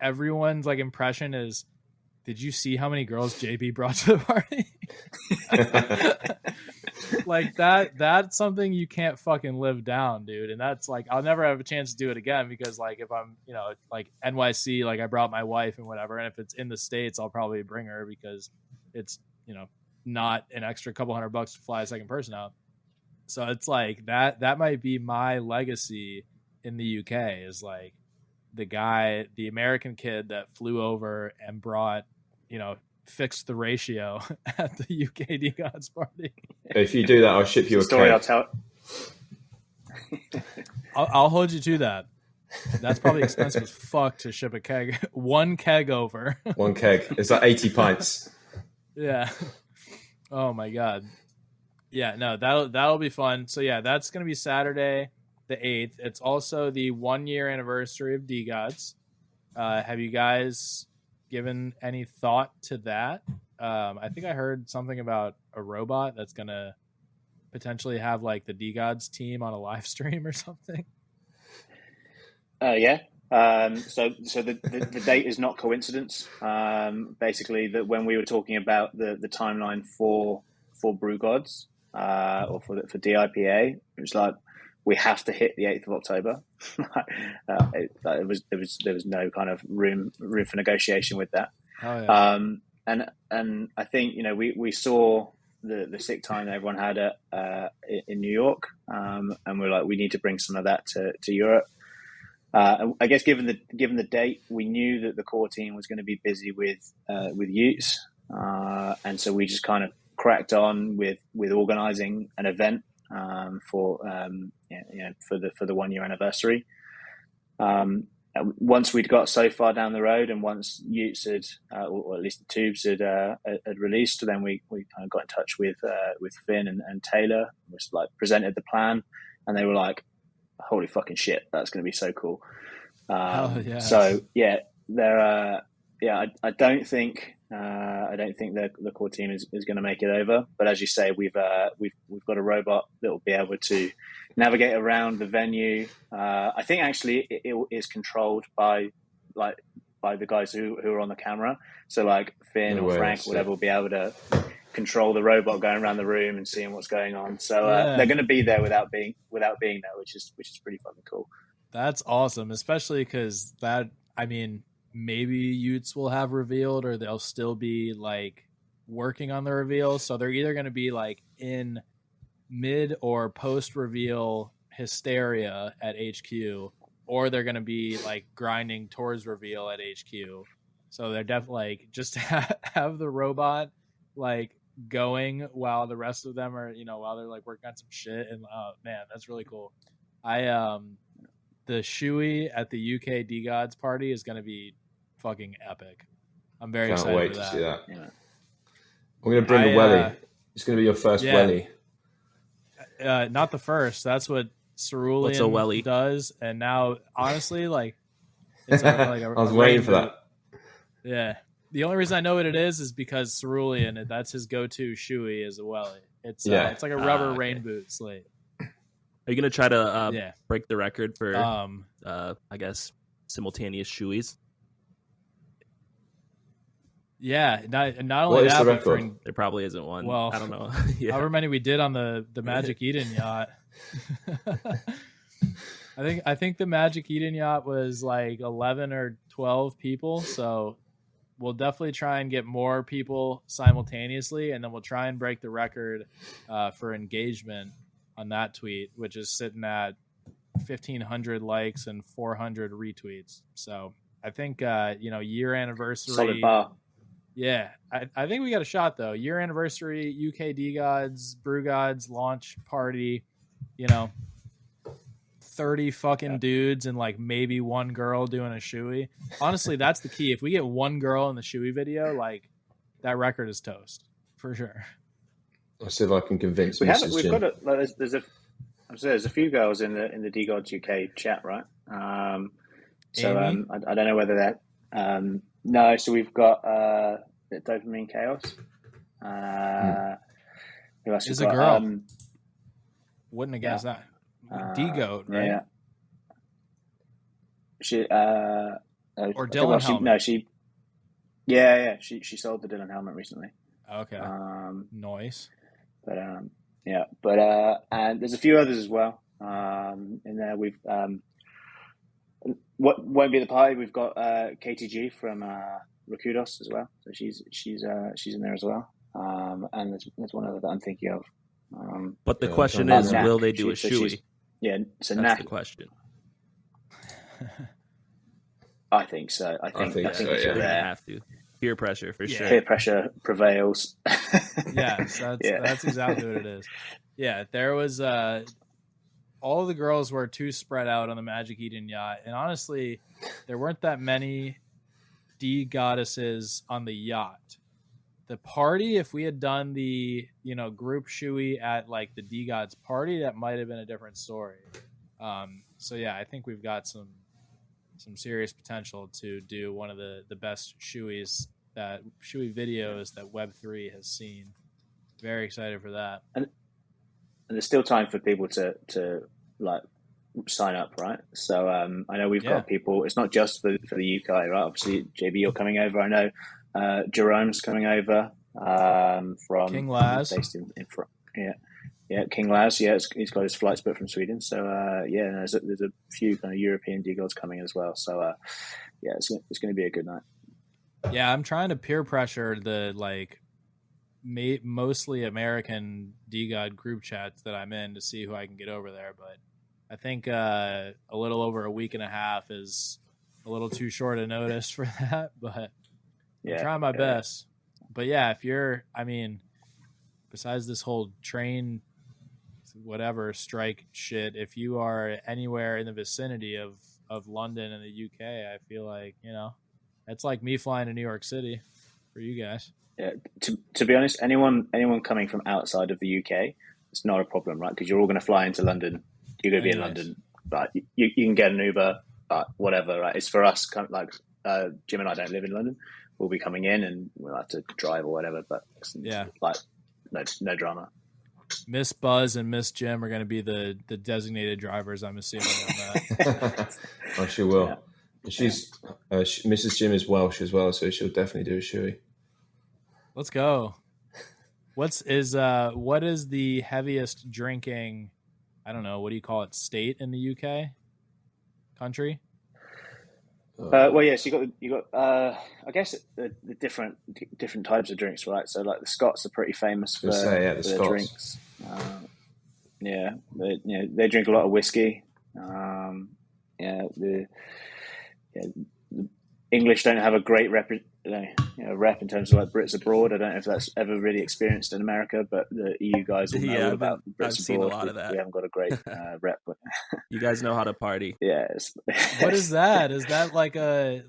everyone's like impression is, did you see how many girls JB brought to the party? Like that's something you can't fucking live down, dude. And that's like, I'll never have a chance to do it again because like if I'm, like NYC, like I brought my wife and whatever. And if it's in the States, I'll probably bring her because it's, not an extra couple $100 to fly a second person out. So it's like that might be my legacy in the UK is like the American kid that flew over and brought, fixed the ratio at the UK DeGods party. If you do that, I'll ship you a story cake. I'll tell. I'll hold you to that. That's probably expensive as fuck to ship a keg. One keg over. One keg. It's like 80 pints. Yeah. Oh my god. Yeah, no, that'll be fun. So yeah, that's gonna be Saturday the 8th. It's also the 1-year anniversary of DeGods. Have you guys given any thought to that? I think I heard something about a robot that's gonna potentially have like the DeGods team on a live stream or something. Yeah. So the date is not coincidence. Basically, that when we were talking about the timeline for Brew Gods or for DIPA, it was like we have to hit the 8th of October. There was no kind of room for negotiation with that. Oh, yeah. And I think we saw the sick time that everyone had in New York, and we're like, we need to bring some of that to Europe. I guess given the date, we knew that the core team was going to be busy with Utes, and so we just kind of cracked on with organising an event for the 1-year anniversary. Once we'd got so far down the road, and once Utes had, or at least the tubes had released, then we kind of got in touch with Finn and Taylor, just like presented the plan, and they were like, holy fucking shit, that's going to be so cool. Yes. So yeah, I don't think the core team is going to make it over, but as you say, we've got a robot that will be able to navigate around the venue. I think actually it is controlled by the guys who are on the camera, so like Finn or Frank, whatever, will be able to control the robot going around the room and seeing what's going on. So they're going to be there without being there, which is pretty fucking cool. That's awesome, especially because maybe Utes will have revealed, or they'll still be like working on the reveal. So they're either going to be like in mid or post reveal hysteria at HQ, or they're going to be like grinding towards reveal at HQ. So they're definitely like just have the robot like going while the rest of them are, while they're like working on some shit. And man, that's really cool. The Shui at the UK DeGods party is going to be fucking epic. I'm very Can't excited wait for that. to see that. Yeah. We're going to bring a welly. It's going to be your first welly. Not the first. That's what Cerulean does. And now, honestly, like, it's like I was waiting for that. Yeah. The only reason I know what it is because Cerulean, that's his go-to Shui is a welly. It's like a rubber rain boot slate. Are you going to try to break the record for, I guess, simultaneous shoeys? Yeah, not only what is that, the record? There probably isn't one. Well, I don't know. However many we did on the Magic Eden yacht. I think the Magic Eden yacht was like 11 or 12 people, so we'll definitely try and get more people simultaneously, and then we'll try and break the record for engagement on that tweet, which is sitting at 1,500 likes and 400 retweets. So I think year anniversary. Solid bar. Yeah, I think we got a shot though. Year anniversary, UK DeGods, Brew Gods launch party. 30 fucking dudes and like maybe one girl doing a shoey. Honestly, that's the key. If we get one girl in the shoey video, like that record is toast for sure. I'll see if I can convince We've Mrs. Jim. got there's a few girls in the DeGods UK chat, right? I don't know whether that. No, so we've got Dopamine Chaos. Who else? She's a girl. Wouldn't have guessed that. DeGod, right? Yeah. She or Dylan helmet. She sold the Dylan helmet recently. Okay. Nice. But and there's a few others as well. In there we've what won't be the party. We've got KTG from Rakudos as well. So she's in there as well. And there's one other that I'm thinking of. But the question is, will they do a shoey? Yeah, so that's the question. I think so. I think so, they're there. Have to. Peer pressure for sure. Peer pressure prevails. Yes, that's exactly what it is. Yeah, there was all the girls were too spread out on the Magic Eden yacht, and honestly, there weren't that many DeGodesses on the yacht. The party, if we had done the group shoey at like the DeGods party, that might have been a different story. So yeah, I think we've got some serious potential to do one of the best shoey videos that Web3 has seen. Very excited for that. And there's still time for people to like sign up, right? So I know we've got people. It's not just for the UK, right? Obviously, JB, you're coming over. I know Jerome's coming over from King Laz. Based in King Laz. Yeah, he's got his flights booked from Sweden. So there's a few kind of European DeGods coming as well. So it's going to be a good night. Yeah, I'm trying to peer pressure the mostly American DeGod group chats that I'm in to see who I can get over there, but I think a little over a week and a half is a little too short a notice for that, but I'm trying my best. But yeah, if you're, besides this whole train, whatever strike shit, if you are anywhere in the vicinity of London and the UK, I feel like, that's like me flying to New York City for you guys. Yeah, to be honest, anyone coming from outside of the UK, it's not a problem, right? Because you're all going to fly into London. You're going to be in London, but you can get an Uber, whatever, right? It's for us, kind of like Jim and I don't live in London. We'll be coming in and we'll have to drive or whatever, but like no drama. Miss Buzz and Miss Jim are going to be the designated drivers, I'm assuming on that. Oh, she will. Yeah. She's Mrs. Jim is Welsh as well, so she'll definitely do a shoey. Let's go. What is the heaviest drinking? I don't know. What do you call it? State in the UK? Country? So you got. I guess the different types of drinks, right? So like the Scots are pretty famous for their drinks. They drink a lot of whiskey. The English don't have a great rep in terms of like Brits abroad. I don't know if that's ever really experienced in America, but the EU guys will know about Brits I've seen abroad. A lot of that. We haven't got a great rep. But you guys know how to party. Yeah. What is that? Is that like a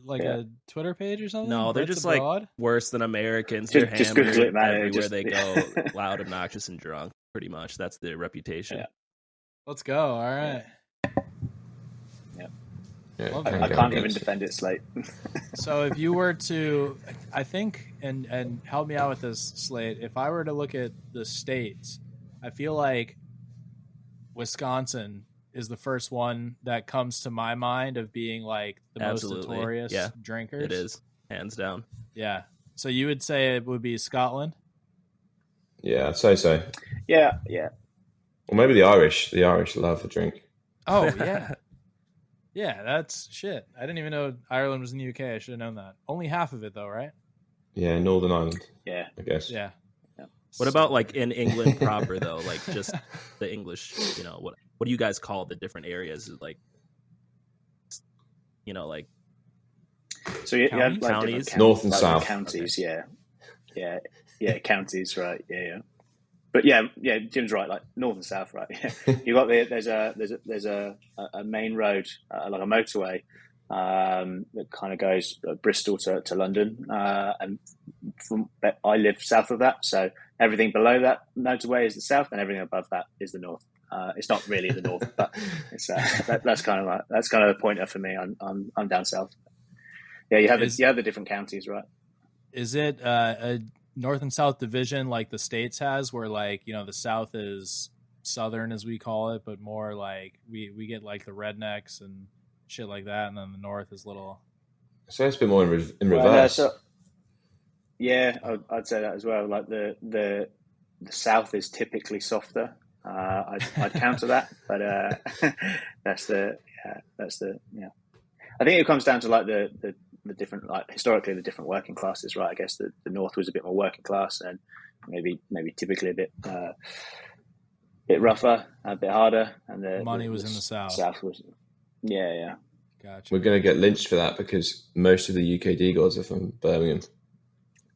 Twitter page or something? No, they're Brits just abroad? like worse than Americans. Just they're Google it, man. Everywhere they go, loud, obnoxious, and drunk. Pretty much, that's their reputation. Yeah. Let's go. All right. Yeah, I can't even defend it, Slate. So if you were to, I think, and help me out with this, Slate, if I were to look at the states, I feel like Wisconsin is the first one that comes to my mind of being like the most notorious drinkers. It is, hands down. Yeah. So you would say it would be Scotland? Yeah, I'd say so. Yeah. Or maybe the Irish. The Irish love a drink. Oh, yeah. Yeah, that's shit. I didn't even know Ireland was in the UK. I should have known that. Only half of it, though, right? Yeah, Northern Ireland. Yeah. I guess. Yeah. What about like in England proper, though? Like just the English, what do you guys call the different areas? Like, like. So you have like counties? North and like south. Counties, okay. Yeah, counties, right? Yeah. But yeah, Jim's right. Like north and south, right? You got there's a main road, like a motorway, that kind of goes Bristol to London, and I live south of that. So everything below that motorway is the south, and everything above that is the north. It's not really the north, but it's that's kind of the pointer for me. I'm down south. Yeah, you have the different counties, right? Is it a North and South division like the States has, where like the South is Southern as we call it, but more like we get like the rednecks and shit like that, and then the North is little. So it's a bit more in reverse. I'd say that as well. Like the South is typically softer. I'd counter that, but that's the. I think it comes down to like the different, like historically the different working classes, right? I guess the North was a bit more working class and maybe typically a bit rougher, a bit harder, and the money was in the South. South was, yeah. Gotcha. We're going to get lynched for that because most of the UK DeGods are from Birmingham.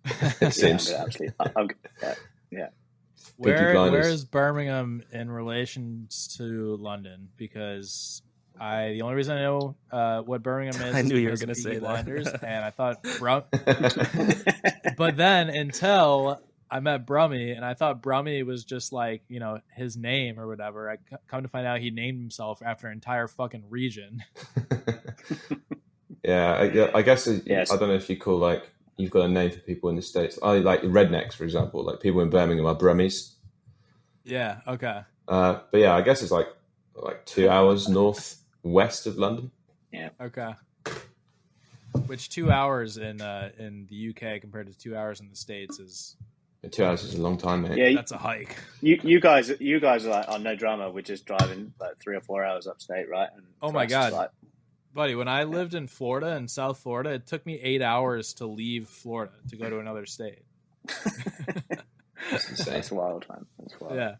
It seems. Absolutely. Yeah. Where is Birmingham in relation to London? Because the only reason I know what Birmingham is, I knew you were going to say Blinders, that. and I thought, but then until I met Brummy, and I thought Brummy was just like, you know, his name or whatever. I come to find out he named himself after an entire fucking region. Yeah, I guess yes. I don't know if you call like you've got a name for people in the States. I like rednecks, for example. Like people in Birmingham are Brummies. Yeah. Okay. But yeah, I guess it's like 2 hours northwest of London. Yeah. Okay. Which 2 hours in the UK compared to 2 hours in the States is. 2 hours is a long time, mate. Yeah, that's a hike. You guys are like, oh, no drama. We're just driving like 3 or 4 hours upstate, right? And oh my god, like, buddy! When I lived in Florida, in South Florida, it took me 8 hours to leave Florida to go to another state. That's wild, man. That's wild. Yeah.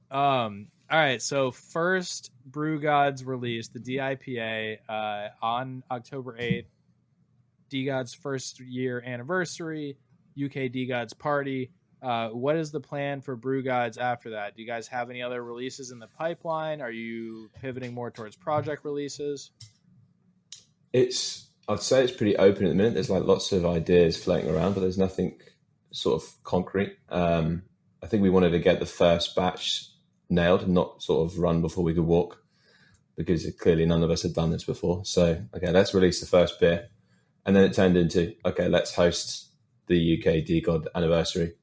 All right. So first Brew Gods release, the DIPA, on October 8th. DeGod's first year anniversary. UK DeGod's party. What is the plan for Brew Gods after that? Do you guys have any other releases in the pipeline? Are you pivoting more towards project releases? I'd say it's pretty open at the minute. There's like lots of ideas floating around, but there's nothing sort of concrete. I think we wanted to get the first batch nailed and not sort of run before we could walk, because clearly none of us had done this before. So, okay, let's release the first beer. And then it turned into, okay, let's host the UK DeGod anniversary.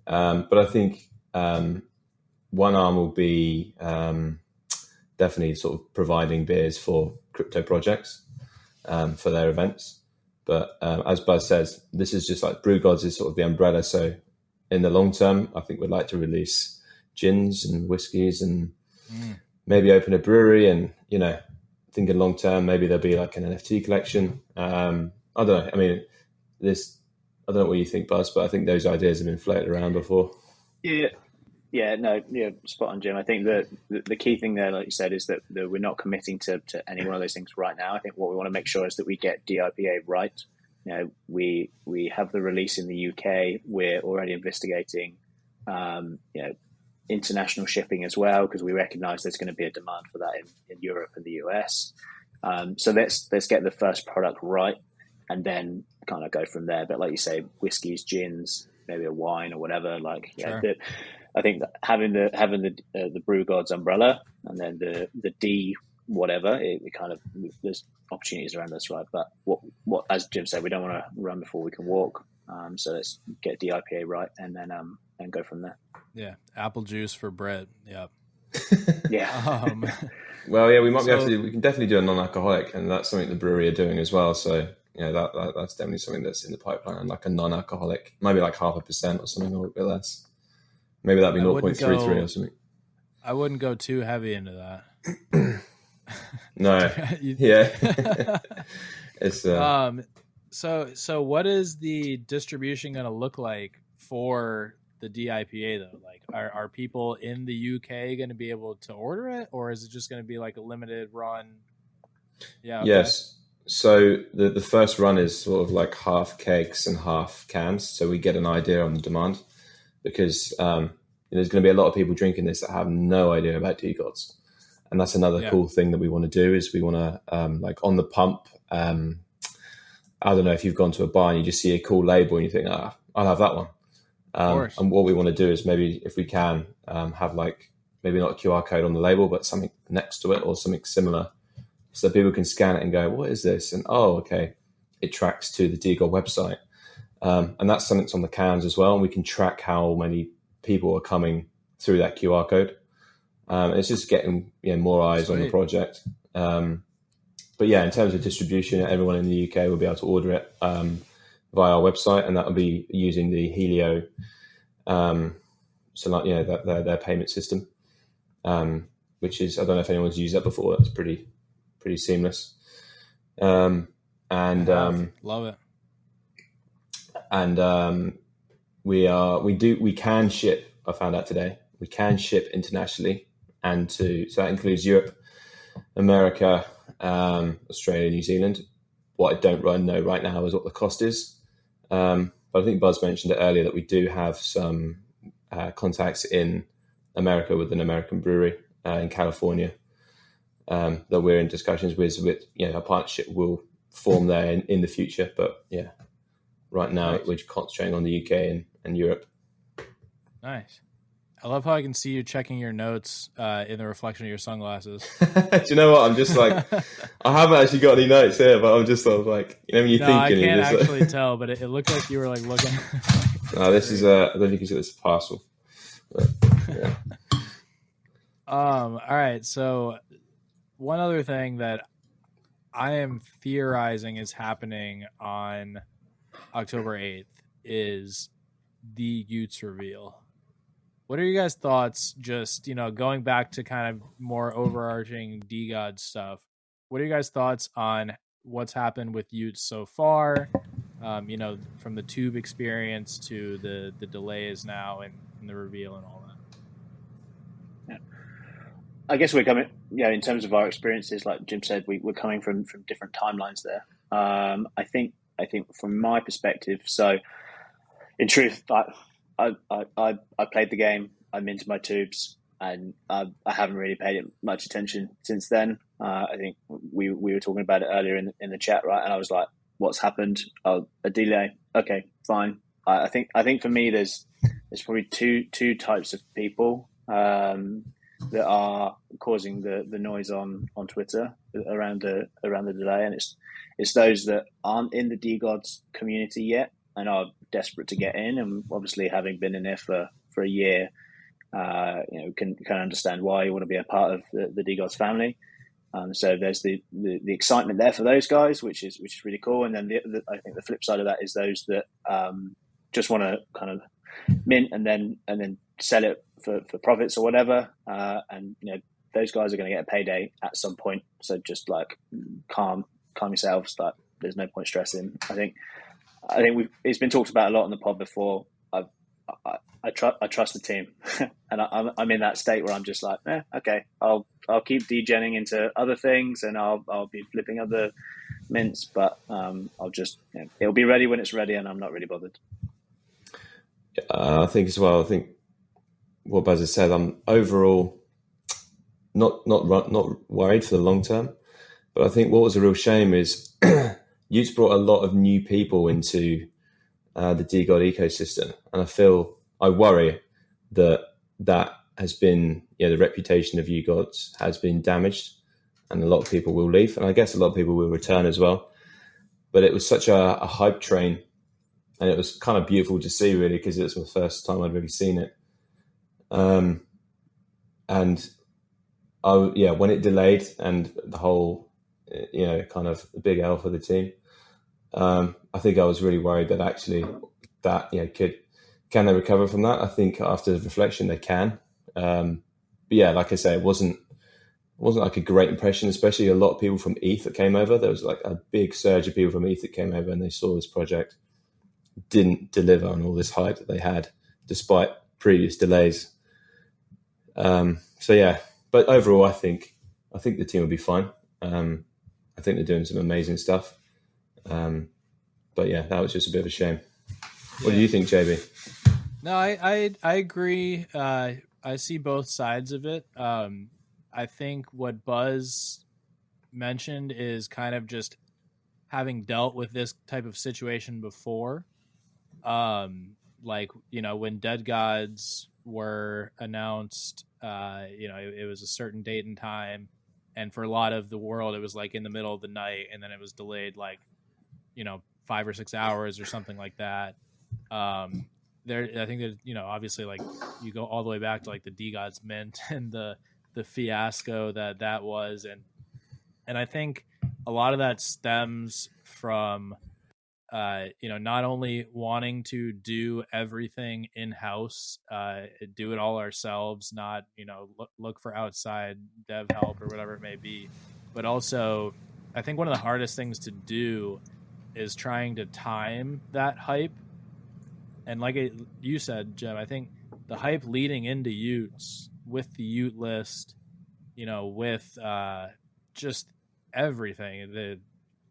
But I think one arm will be definitely sort of providing beers for crypto projects for their events. But as Buzz says, this is just like Brew Gods is sort of the umbrella. So in the long term, I think we'd like to release gins and whiskies and maybe open a brewery. And, you know, thinking long term, maybe there'll be like an NFT collection. I don't know. I mean, I don't know what you think, Buzz, but I think those ideas have been floated around before. Yeah, no, spot on, Jim. I think that the key thing there, like you said, is that we're not committing to any one of those things right now. I think what we want to make sure is that we get DIPA right. You know, we have the release in the UK. We're already investigating, international shipping as well, because we recognise there's going to be a demand for that in Europe and the US. So let's get the first product right, and then kind of go from there. But like you say, whiskies, gins, maybe a wine or whatever. Like, sure. I think that having the Brew Gods umbrella and then the D whatever, it kind of, there's opportunities around this, right? But what as Jim said, we don't want to run before we can walk. So let's get DIPA right and then go from there. Yeah, apple juice for bread. Yep. Yeah. Well, yeah, we might be able to. We can definitely do a non-alcoholic, and that's something the brewery are doing as well. So, you know, that's definitely something that's in the pipeline, like a non-alcoholic, maybe like 0.5% or something, or a bit less. Maybe that'd be 0.33 or something. I wouldn't go too heavy into that. No. Yeah. It's So what is the distribution going to look like for the DIPA though? Like, are people in the UK going to be able to order it, or is it just going to be like a limited run? Yeah. Okay. Yes. So the first run is sort of like half kegs and half cans, so we get an idea on the demand, because there's going to be a lot of people drinking this that have no idea about DeGods, and that's another cool thing that we want to do is we want to like on the pump. I don't know if you've gone to a bar and you just see a cool label and you think, I'll have that one. And what we want to do is maybe if we can have like maybe not a QR code on the label, but something next to it or something similar, so people can scan it and go, what is this? And okay, it tracks to the DeGod website. And that's something that's on the cans as well. And we can track how many people are coming through that QR code. It's just getting more eyes on the project. But yeah, in terms of distribution, everyone in the UK will be able to order it via our website, and that will be using the Helio, their payment system, which is, I don't know if anyone's used that before. That's pretty seamless. Love it. And we can ship. I found out today we can ship internationally, and so that includes Europe, America, Australia, New Zealand. What I don't know right now is what the cost is. But I think Buzz mentioned it earlier that we do have some contacts in America with an American brewery in California that we're in discussions with. A partnership will form there in the future. But yeah, right now we're concentrating on the UK and Europe. Nice. I love how I can see you checking your notes in the reflection of your sunglasses. Do you know what? I'm just like, I haven't actually got any notes here, but I'm just sort of like, when you think. I can't actually tell, but it looked like you were like looking. No, this is I don't think you can see this parcel. But, yeah. All right. So one other thing that I am theorizing is happening on October 8th is the Utes reveal. What are your guys' thoughts, just, going back to kind of more overarching DeGods stuff? What are your guys' thoughts on what's happened with Utes so far? From the tube experience to the delays now and the reveal and all that. Yeah. I guess we're coming, in terms of our experiences, like Jim said, we're coming from different timelines there. I think from my perspective, so in truth, I played the game. I'm into my tubes, and I haven't really paid it much attention since then. I think we were talking about it earlier in the chat, right? And I was like, "What's happened? Oh, a delay. Okay, fine." I think for me, there's probably two types of people that are causing the noise on Twitter around the delay, and it's those that aren't in the DeGods community yet and are desperate to get in, and obviously having been in there for a year, can understand why you want to be a part of the DeGods family. So there's the excitement there for those guys, which is really cool. And then I think the flip side of that is those that just want to kind of mint and then sell it for profits or whatever. And those guys are going to get a payday at some point. So just like calm yourselves. Like there's no point stressing. I think it's been talked about a lot on the pod before. I trust the team, and I'm in that state where I'm just like, okay, I'll keep degenning into other things, and I'll be flipping other mints, but I'll just it'll be ready when it's ready, and I'm not really bothered. I think as well. I think what Baz has said. I'm overall not worried for the long term, but I think what was a real shame is Utes brought a lot of new people into the DeGod ecosystem, and I worry that has been, the reputation of DeGods has been damaged, and a lot of people will leave, and I guess a lot of people will return as well. But it was such a hype train, and it was kind of beautiful to see, really, because it was the first time I'd really seen it. And when it delayed and the whole, kind of the big L for the team, I think I was really worried that actually can they recover from that? I think after reflection they can. But yeah, like I say, it wasn't like a great impression, especially a lot of people from ETH that came over. There was like a big surge of people from ETH that came over and they saw this project didn't deliver on all this hype that they had, despite previous delays. So yeah, but overall, I think the team will be fine. I think they're doing some amazing stuff. But yeah, that was just a bit of a shame. What do you think, JB? No, I agree. I see both sides of it. I think what Buzz mentioned is kind of just having dealt with this type of situation before. Like, when DeGods were announced, it was a certain date and time. And for a lot of the world, it was like in the middle of the night, and then it was delayed like, 5 or 6 hours or something like that. I think that, obviously, like, you go all the way back to like the DeGods mint and the fiasco that was, and I think a lot of that stems from not only wanting to do everything in-house, do it all ourselves, not look for outside dev help or whatever it may be, but also I think one of the hardest things to do is trying to time that hype. And like you said, Jim, I think the hype leading into Utes with the Ute list, with just everything, the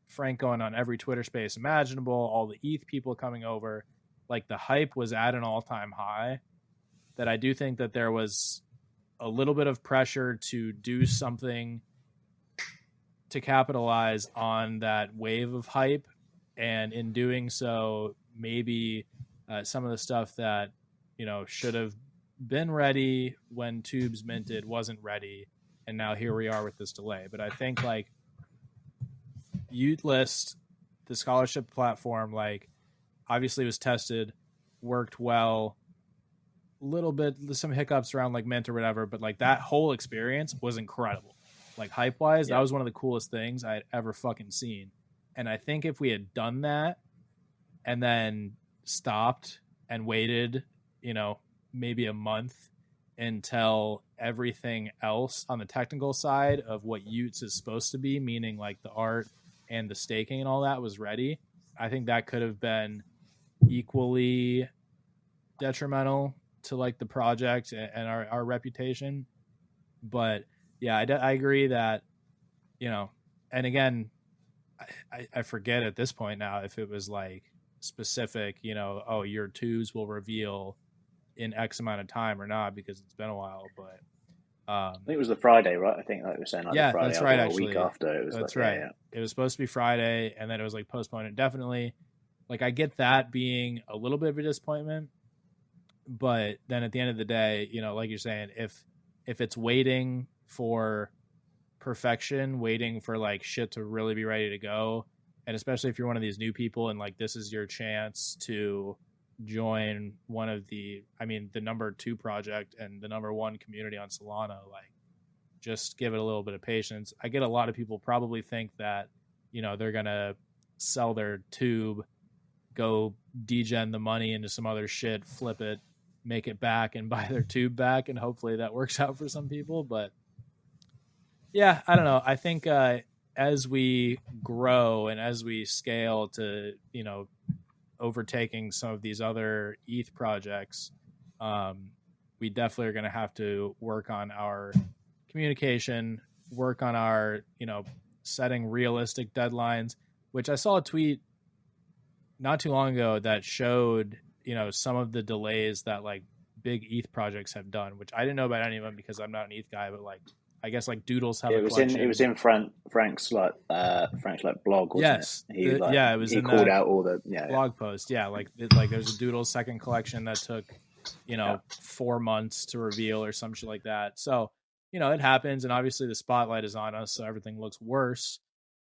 Frank going on every Twitter space imaginable, all the ETH people coming over, like the hype was at an all-time high. that I do think that there was a little bit of pressure to do something to capitalize on that wave of hype. And in doing so, maybe some of the stuff that, should have been ready when Tubes minted wasn't ready. And now here we are with this delay. But I think like Youth List, the scholarship platform, like obviously was tested, worked well, little bit, some hiccups around like mint or whatever, but like that whole experience was incredible. Like hype wise, that was one of the coolest things I had ever fucking seen. And I think if we had done that and then stopped and waited, maybe a month until everything else on the technical side of what Utes is supposed to be, meaning like the art and the staking and all that was ready, I think that could have been equally detrimental to like the project and our reputation. But yeah, I agree that, and again, I forget at this point now if it was like specific, your twos will reveal in X amount of time or not, because it's been a while. But I think it was the Friday, right? I think like we were saying, like yeah, the Friday that's right. Actually, a week after it was. That's like, right. Yeah. It was supposed to be Friday, and then it was like postponed indefinitely. Like I get that being a little bit of a disappointment, but then at the end of the day, like you're saying, if it's waiting for perfection, waiting for like shit to really be ready to go, and especially if you're one of these new people and like this is your chance to join one of the number 2 project and the number 1 community on Solana, like just give it a little bit of patience. I get a lot of people probably think that they're gonna sell their tube, go degen the money into some other shit, flip it, make it back, and buy their tube back, and hopefully that works out for some people. But yeah, I don't know. I think as we grow and as we scale to, overtaking some of these other ETH projects, we definitely are going to have to work on our communication, work on our, setting realistic deadlines, which I saw a tweet not too long ago that showed, some of the delays that like big ETH projects have done, which I didn't know about any of them because I'm not an ETH guy, but like, I guess like Doodles have it was in Frank's blog, wasn't yes. it? It was he in called that out all the blog post. Yeah, like there's a Doodles second collection that took 4 months to reveal or some shit like that. So it happens, and obviously the spotlight is on us, so everything looks worse.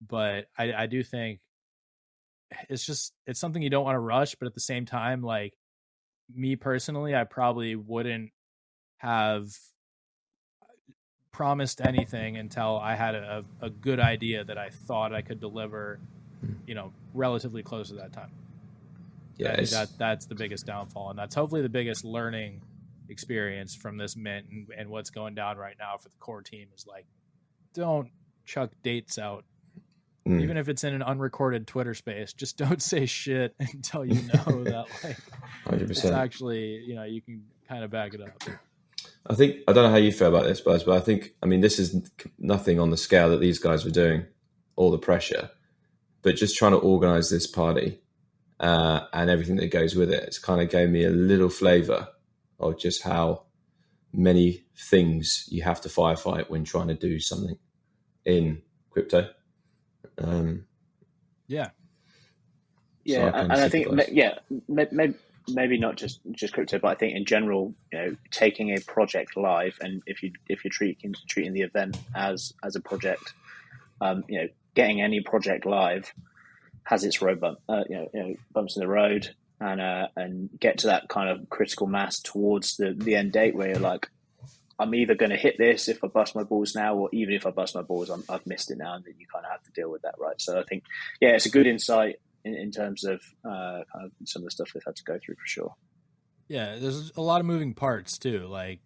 But I do think it's something you don't want to rush, but at the same time, like me personally, I probably wouldn't have promised anything until I had a good idea that I thought I could deliver, relatively close to that time. Yeah, I think that's the biggest downfall, and that's hopefully the biggest learning experience from this mint and what's going down right now for the core team is like, don't chuck dates out. Even if it's in an unrecorded Twitter space, just don't say shit until you know that like 100%. It's actually, you can kind of back it up. I don't know how you feel about this, Buzz, but I think, this is nothing on the scale that these guys were doing, all the pressure, but just trying to organize this party and everything that goes with it. It's kind of gave me a little flavor of just how many things you have to firefight when trying to do something in crypto. Yeah, and I think maybe not just crypto, but I think in general, taking a project live, and if you're treating the event as a project, getting any project live has its road bumps in the road, and get to that kind of critical mass towards the end date where you're like, I'm either going to hit this if I bust my balls now, or even if I bust my balls, I've missed it now, and then you kind of have to deal with that, right? So I think, it's a good insight in terms of kind of some of the stuff they've had to go through for sure. Yeah, there's a lot of moving parts too, like,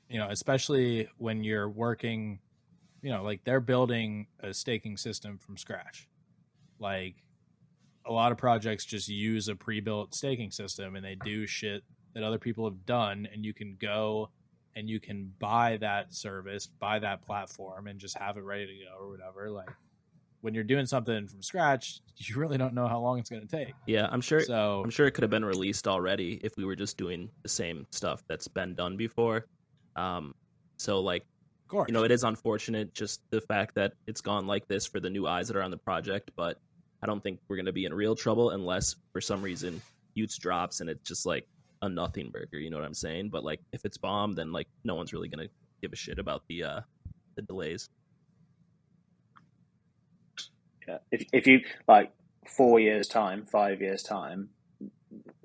especially when you're working, like they're building a staking system from scratch. Like a lot of projects just use a pre-built staking system and they do shit that other people have done, and you can go and you can buy that service, buy that platform, and just have it ready to go or whatever. Like when you're doing something from scratch, you really don't know how long it's going to take. Yeah, I'm sure it could have been released already if we were just doing the same stuff that's been done before. So like, of course, it is unfortunate just the fact that it's gone like this for the new eyes that are on the project, but I don't think we're going to be in real trouble unless for some reason Utes drops and it's just like a nothing burger, you know what I'm saying? But like if it's bomb, then like no one's really going to give a shit about the delays. Yeah, if you like 4 years time, 5 years time,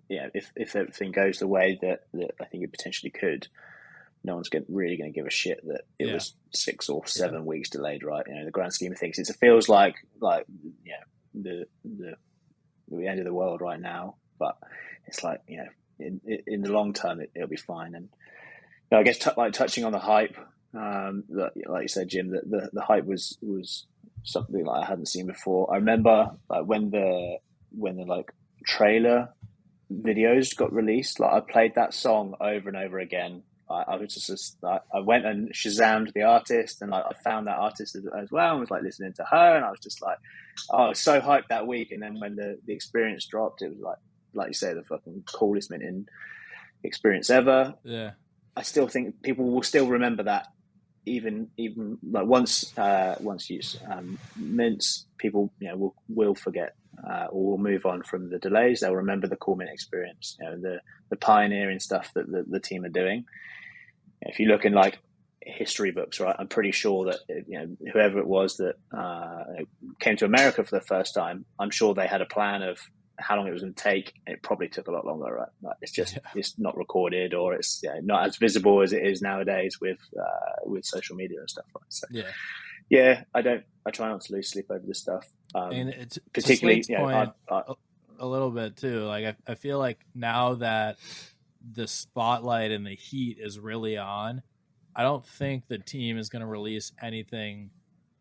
yeah, if everything goes the way that I think it potentially could, no one's really going to give a shit that it was 6 or 7 weeks delayed, right? In the grand scheme of things, it feels like the end of the world right now, but it's like in the long term it'll be fine. And I guess touching on the hype, like you said, Jim, that the hype was something like I hadn't seen before. I remember like when the like trailer videos got released, like I played that song over and over again. I was just I went and Shazammed the artist, and I found that artist as well, and was like listening to her, and I was just like, I was so hyped that week. And then when the experience dropped, it was like you say, the fucking coolest minting experience ever. Yeah, I still think people will still remember that, even like once use mints, people will forget or will move on from the delays. They'll remember the cool mint experience, the pioneering stuff that the team are doing. If you look in like history books, right, I'm pretty sure that whoever it was that came to America for the first time, I'm sure they had a plan of how long it was going to take, and it probably took a lot longer, right? Like it's just it's not recorded, or it's not as visible as it is nowadays with social media and stuff, right? So I try not to lose sleep over this stuff, and it's particularly point, a little bit too. Like I feel like now that the spotlight and the heat is really on, I don't think the team is going to release anything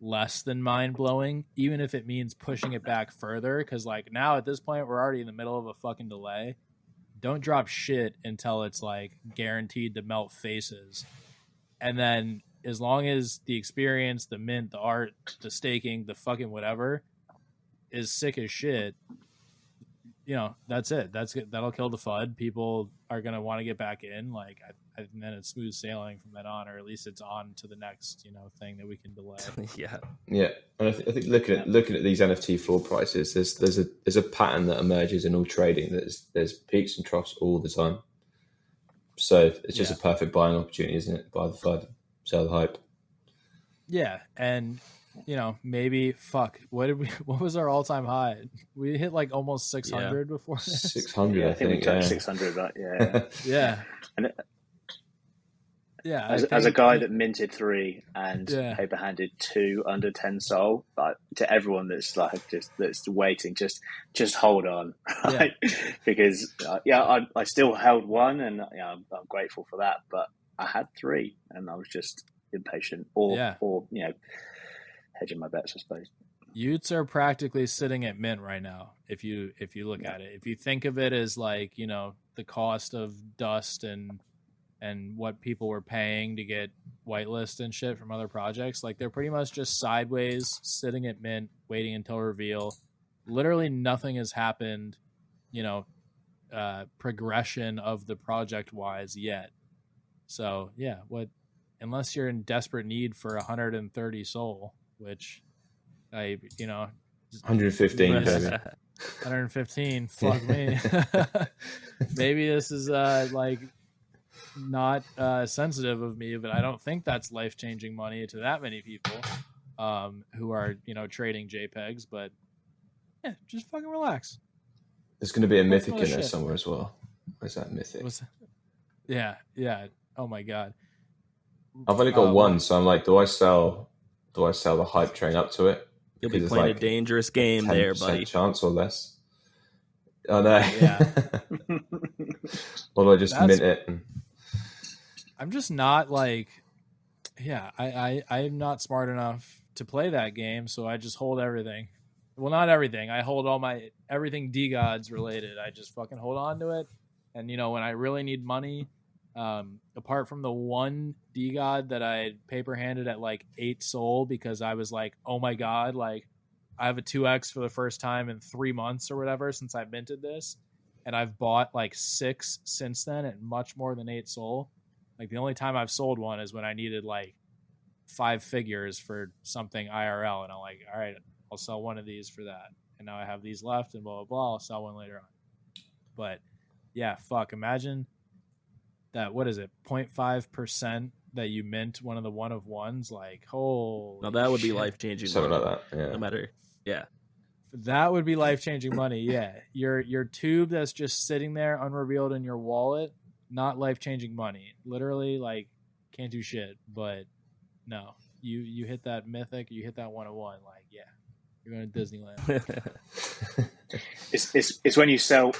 less than mind-blowing, even if it means pushing it back further, because like now at this point we're already in the middle of a fucking delay. Don't drop shit until it's like guaranteed to melt faces, and then as long as the experience, the mint, the art, the staking, the fucking whatever is sick as shit, that's it. That'll kill the FUD. People are gonna want to get back in, like, and then it's smooth sailing from then on, or at least it's on to the next, thing that we can delay. Yeah. And I think looking at these NFT floor prices, there's a pattern that emerges in all trading. There's peaks and troughs all the time. So it's just a perfect buying opportunity, isn't it? Buy the FUD, sell the hype. Yeah, and maybe what was our all-time high? We hit like almost 600 before this. 600, I think we touched 600, right? Yeah. And as a guy that minted 3 and paper handed 2 under 10 sol, like, to everyone that's like that's waiting, just hold on, right? Because I still held 1, and I'm grateful for that, but I had 3, and I was just impatient, or hedging my bets, I suppose. Utes are practically sitting at mint right now. If you look at it, if you think of it as like the cost of dust and what people were paying to get whitelist and shit from other projects, like they're pretty much just sideways sitting at mint, waiting until reveal. Literally nothing has happened, progression of the project wise yet. So unless you're in desperate need for 130 sol, which 115, baby. 115, fuck me. Maybe this is like not sensitive of me, but I don't think that's life-changing money to that many people who are trading JPEGs. But just fucking relax. There's going to be a mythic in there somewhere as well. Where's that mythic? Yeah. Oh my god. I've only got one, so I'm like, do I sell the hype train up to it? You'll be playing a dangerous game there, buddy. Chance or less. Oh no. Yeah. Or do I just mint it? I'm just not like, I'm not smart enough to play that game, so I just hold everything. Well, not everything. I hold everything DeGods related. I just fucking hold on to it. And when I really need money, apart from the one DeGod that I paper handed at like 8 sol because I was like, oh my god, like I have a 2x for the first time in 3 months or whatever since I minted this, and I've bought like 6 since then at much more than 8 SOL. Like the only time I've sold one is when I needed like 5 figures for something IRL, and I'm like, all right, I'll sell one of these for that, and now I have these left, and blah blah blah. I'll sell one later on. But yeah, fuck, imagine that. What is it, 0.5% that you mint one of the one of ones? Like, holy Now that would be shit. life changing. Something like that. Yeah. No matter. Yeah. That would be life changing money. Yeah, your tube that's just sitting there unrevealed in your wallet, not life changing money. Literally, like, can't do shit. But no, you hit that mythic, you hit that 101. Like, yeah, you're going to Disneyland. It's when you sell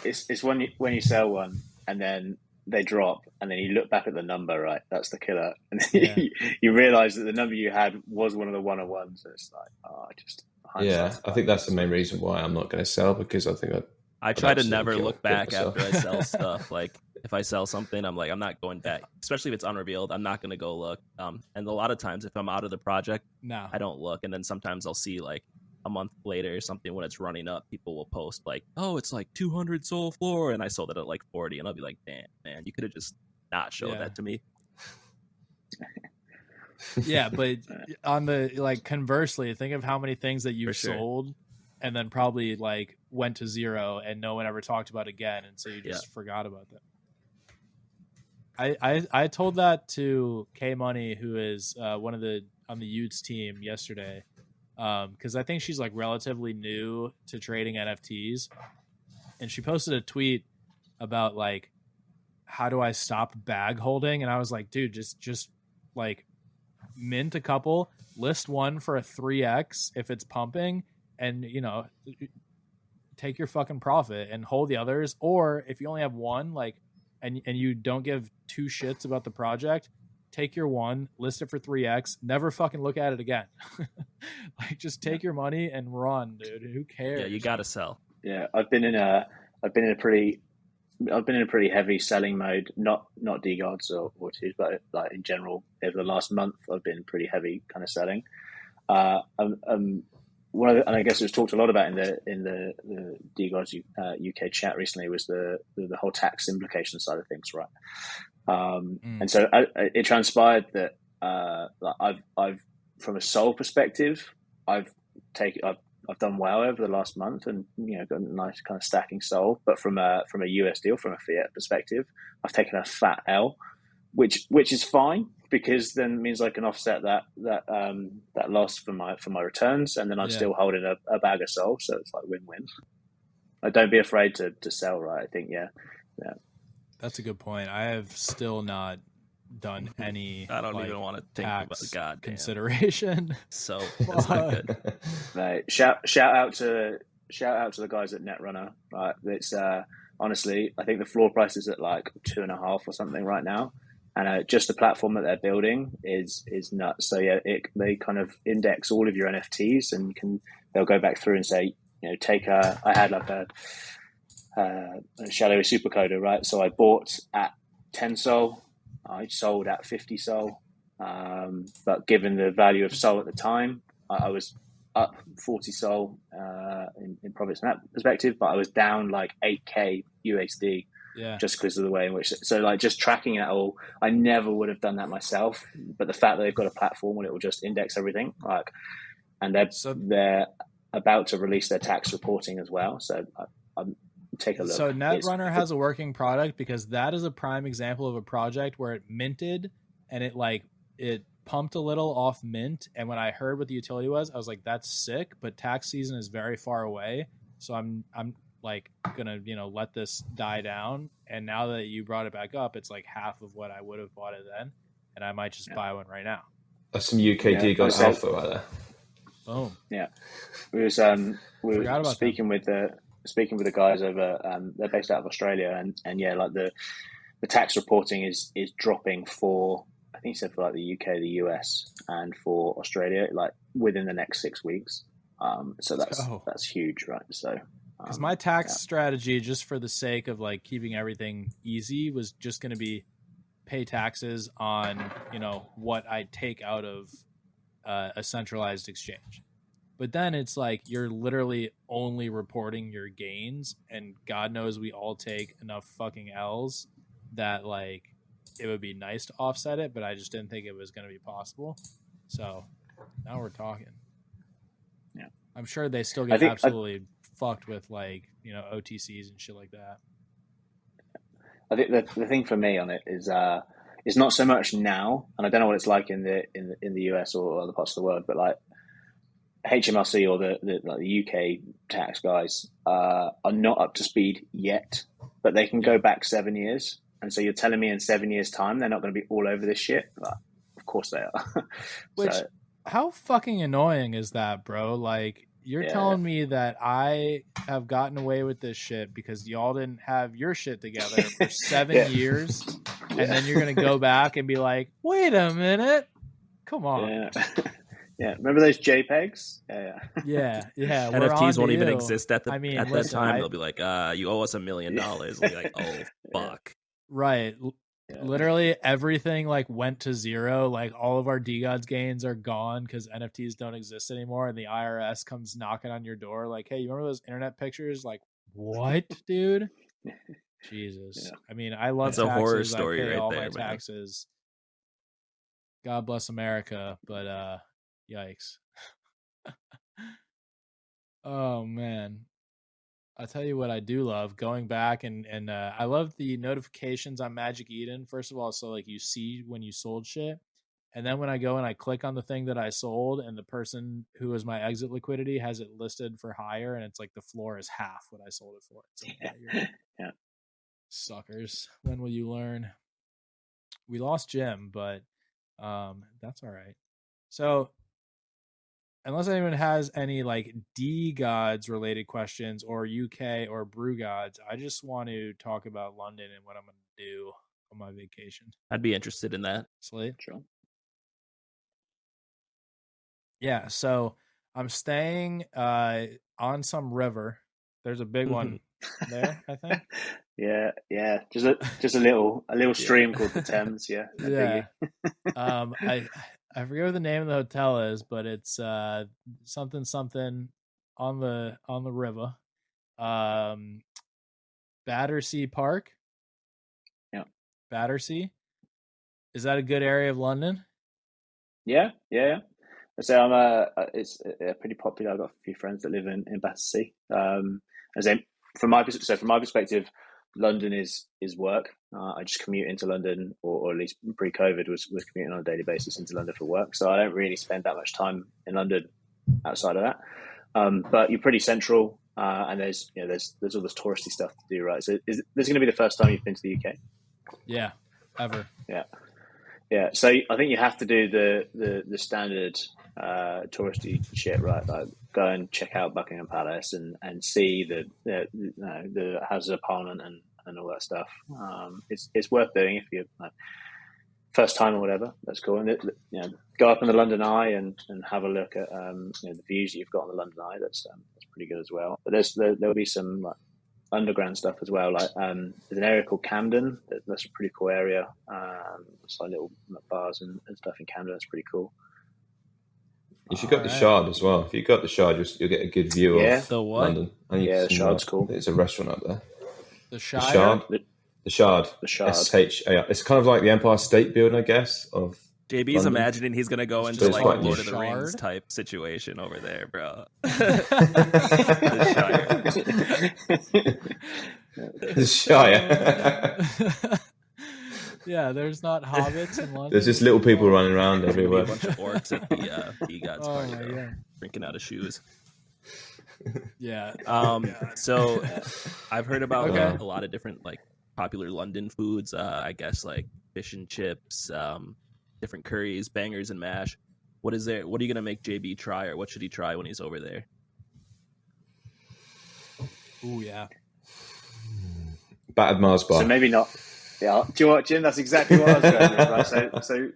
when you sell one and then they drop and then you look back at the number, right? That's the killer, and then you realize that the number you had was one of the 101s. So it's like, I think that's the main reason why I'm not going to sell, because I think I try to never look back after I sell stuff. Like if I sell something, I'm like, I'm not going back, especially if it's unrevealed. I'm not going to go look. And a lot of times if I'm out of the project, I don't look. And then sometimes I'll see like a month later or something when it's running up, people will post like, oh, it's like 200 SOL floor. And I sold it at like 40. And I'll be like, damn, man, you could have just not showed that to me. Yeah, but on the, like, conversely, think of how many things that you've sold and then probably like went to zero and no one ever talked about again, and so you just forgot about that. I told that to K Money, who is one of the on the Utes team yesterday, because I think she's like relatively new to trading NFTs, and she posted a tweet about like, how do I stop bag holding? And I was like, dude, just like mint a couple, list one for a 3x if it's pumping, and take your fucking profit and hold the others. Or if you only have one, like, and you don't give 2 shits about the project, take your one, list it for 3x, never fucking look at it again. Like, just take your money and run, dude. Who cares? Yeah, you gotta sell. Yeah, I've been in a pretty heavy selling mode, not DeGods or twos, but like in general over the last month I've been pretty heavy kind of selling. One of the, and I guess it was talked a lot about in the DeGods UK chat recently, was the whole tax implication side of things, right? And so it transpired that I've from a SOL perspective, I've done well over the last month, and got a nice kind of stacking SOL. But from a USD or from a fiat perspective, I've taken a fat L, which is fine, because then it means I can offset that loss from my returns, and then I'm still holding a bag of SOL, so it's like win-win. Don't be afraid to sell, right? I think that's a good point. I have still not done any. I don't even want to think about God consideration. So that's not good. Right. Shout out to the guys at Netrunner. Right. It's honestly, I think the floor price is at like 2.5 or something right now, and just the platform that they're building is nuts. So yeah, they kind of index all of your NFTs, and they'll go back through and say, I had like a shadowy supercoder, right? So I bought at 10 SOL. I sold at 50 SOL, but given the value of SOL at the time, I was up 40 SOL in profits from that perspective, but I was down like 8k USD, just because of the way in which. So like just tracking it all, I never would have done that myself. But the fact that they've got a platform where it will just index everything, like, and they're about to release their tax reporting as well. So I'm. Take a look. So Netrunner has a working product, because that is a prime example of a project where it minted and it pumped a little off mint. And when I heard what the utility was, I was like, that's sick, but tax season is very far away. So I'm like gonna, let this die down. And now that you brought it back up, it's like half of what I would have bought it then. And I might just buy one right now. That's some UK DeGods alpha right there. Boom. Yeah. We were speaking with the guys over, they're based out of Australia, and yeah, like the tax reporting is dropping for, I think he said, for like the UK, the US, and for Australia, like within the next 6 weeks. So that's huge, right? So because my tax strategy, just for the sake of like keeping everything easy, was just going to be pay taxes on what I take out of a centralized exchange. But then it's like you're literally only reporting your gains, and God knows we all take enough fucking L's that like it would be nice to offset it, but I just didn't think it was going to be possible. So now we're talking. Yeah, I'm sure they still get absolutely fucked with like, you know, OTCs and shit like that. I think the thing for me on it is it's not so much now, and I don't know what it's like in the US or other parts of the world, but like HMRC or the UK tax guys are not up to speed yet, but they can go back 7 years. And so you're telling me in 7 years' time they're not going to be all over this shit? But of course they are. Which, so, how fucking annoying is that, bro? Like, you're telling me that I have gotten away with this shit because y'all didn't have your shit together for 7 years, and then you're going to go back and be like, wait a minute. Come on. Yeah. Yeah, remember those JPEGs? Yeah. NFTs won't even exist at that time. They'll be like, you owe us $1 million. We'll be like, oh, fuck. Right. Yeah. Literally everything like went to zero. Like all of our DeGods gains are gone because NFTs don't exist anymore, and the IRS comes knocking on your door like, hey, you remember those internet pictures? Like, what, dude? Jesus. Yeah. I mean, I love That's taxes. A horror story I pay right all there, my man. taxes. God bless America, but yikes. Oh man. I'll tell you what I do love, going back and I love the notifications on Magic Eden. First of all, so like you see when you sold shit. And then when I go and I click on the thing that I sold, and the person who was my exit liquidity has it listed for higher, and it's like the floor is half what I sold it for. It's like, yeah. Suckers. When will you learn? We lost Jim, but that's all right. So unless anyone has any like DeGods related questions or UK or Brew Gods, I just want to talk about London and what I'm going to do on my vacation. I'd be interested in that. Slate? Sure. Yeah, so I'm staying on some river. There's a big one there, I think. Yeah. Just a little stream called the Thames. Yeah. Yeah. I forget what the name of the hotel is, but it's something on the river. Battersea Park. Yeah. Battersea. Is that a good area of London? Yeah. So it's pretty popular. I've got a few friends that live in Battersea. From my perspective, London is work. I just commute into London, or at least pre-COVID was commuting on a daily basis into London for work. So I don't really spend that much time in London outside of that. But you're pretty central, and there's all this touristy stuff to do, right? So this going to be the first time you've been to the UK? Yeah, ever. Yeah. So I think you have to do the standard touristy shit, right? Like go and check out Buckingham Palace and see the Houses of Parliament and all that stuff. It's worth doing if you're first time or whatever. That's cool. And go up in the London Eye and have a look at the views that you've got on the London Eye. That's pretty good as well. But there'll be some like underground stuff as well. Like there's an area called Camden. That's a pretty cool area. It's like little bars and stuff in Camden. That's pretty cool. You should go the Shard as well. If you go up the Shard, you'll get a good view of the what? London. The Shard's cool. There's a restaurant up there. The Shire? The Shard. The Shard. SHAR. It's kind of like the Empire State Building, I guess. Of JB's London. Imagining he's gonna go into like like Lord of the Shard? Rings type situation over there, bro. The Shire. Yeah, there's not hobbits in London. There's just little people running around everywhere. A bunch of orcs at the DeGods party, bro, drinking out of shoes. Yeah. So I've heard about a lot of different like popular London foods. I guess like fish and chips, different curries, bangers and mash. What is there? What are you gonna make JB try, or what should he try when he's over there? Ooh, yeah. Battered Mars bar. So maybe not. Yeah. Do you know what, Jim? That's exactly what I was going with. Right? So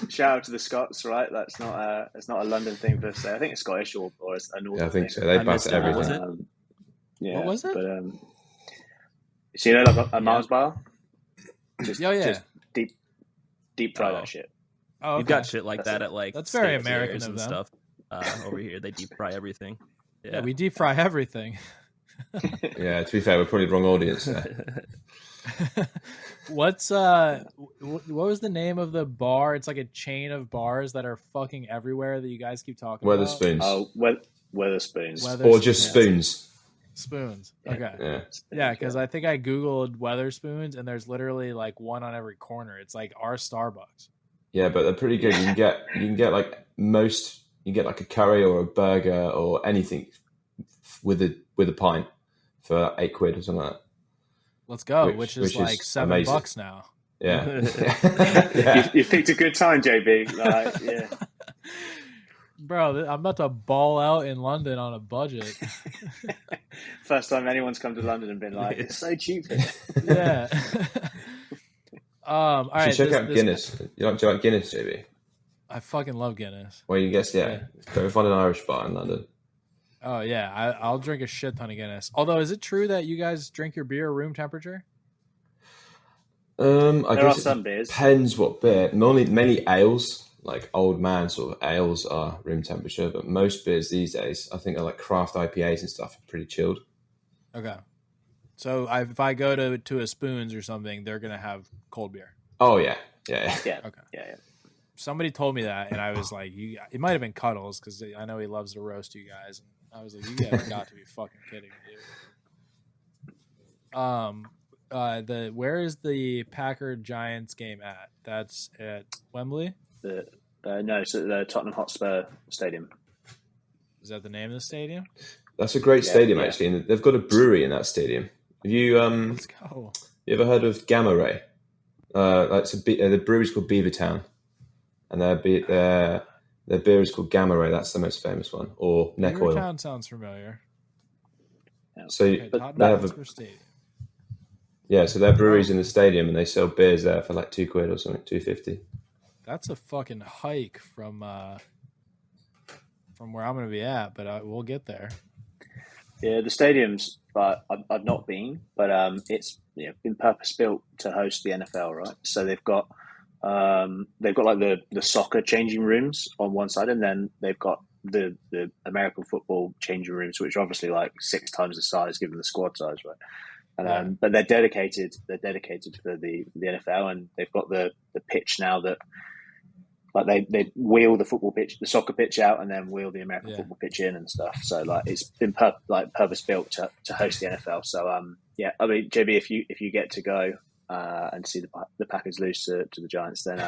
shout out to the Scots, right? That's not a London thing per se. I think it's Scottish or it's a Northern. Yeah, I think thing. so. They batter everything. Was it? Yeah. What was it? But so like a Mars bar. Just deep fry that shit. Oh, okay. You've got shit like that at like that's very steak American fairs of and them. stuff. over here. They deep fry everything. Yeah, we deep fry everything. Yeah, to be fair, we're probably the wrong audience there. What was the name of the bar? It's like a chain of bars that are fucking everywhere that you guys keep talking about. Weatherspoons. Oh, Weatherspoons. Or just spoons. Spoons. Okay. Yeah. Yeah, because I think I googled Weatherspoons and there's literally like one on every corner. It's like our Starbucks. Yeah, but they're pretty good. You can get like most. You get like a curry or a burger or anything with a pint for £8 or something like that. Let's go, which is like $7 amazing. now. Yeah. Yeah. You picked a good time, JB. Like, yeah. Bro, I'm about to ball out in London on a budget. First time anyone's come to London and been like, it's so cheap here. Yeah. All right. Check out Guinness. Do you like Guinness, JB? I fucking love Guinness. Well, you guess, yeah. Go find an Irish bar in London. Oh yeah, I'll drink a shit ton of Guinness. Although, is it true that you guys drink your beer room temperature? I there guess are some beers. Depends what beer. Mainly ales, like old man sort of ales, are room temperature. But most beers these days, I think, are like craft IPAs and stuff, are pretty chilled. Okay, so if I go to a Spoons or something, they're gonna have cold beer. Oh yeah. Okay. Yeah. Somebody told me that, and I was like, it might have been Cuddles, because I know he loves to roast you guys. And I was like, you guys got to be fucking kidding me. Where is the Packer Giants game at? That's at Wembley? No, so the Tottenham Hotspur Stadium. Is that the name of the stadium? That's a great stadium, actually, and they've got a brewery in that stadium. Have you Let's go. You ever heard of Gamma Ray? The brewery's called Beavertown. And their beer is called Gamma Ray. That's the most famous one. Or Neck Oil. Town sounds familiar. So okay, they have so their brewery's in the stadium, and they sell beers there for like £2 or something, $2.50. That's a fucking hike from where I'm going to be at, but we'll get there. Yeah, the stadium's, I've not been, but it's been purpose built to host the NFL, right? So they've got like the soccer changing rooms on one side, and then they've got the American football changing rooms, which are obviously like 6 times the size given the squad size, right? And but they're dedicated for the NFL, and they've got the pitch now that like they wheel the soccer pitch out, and then wheel the American football pitch in and stuff. So like it's been purpose built to host the NFL. So I mean, JB, if you get to go and see the Packers lose to the Giants, then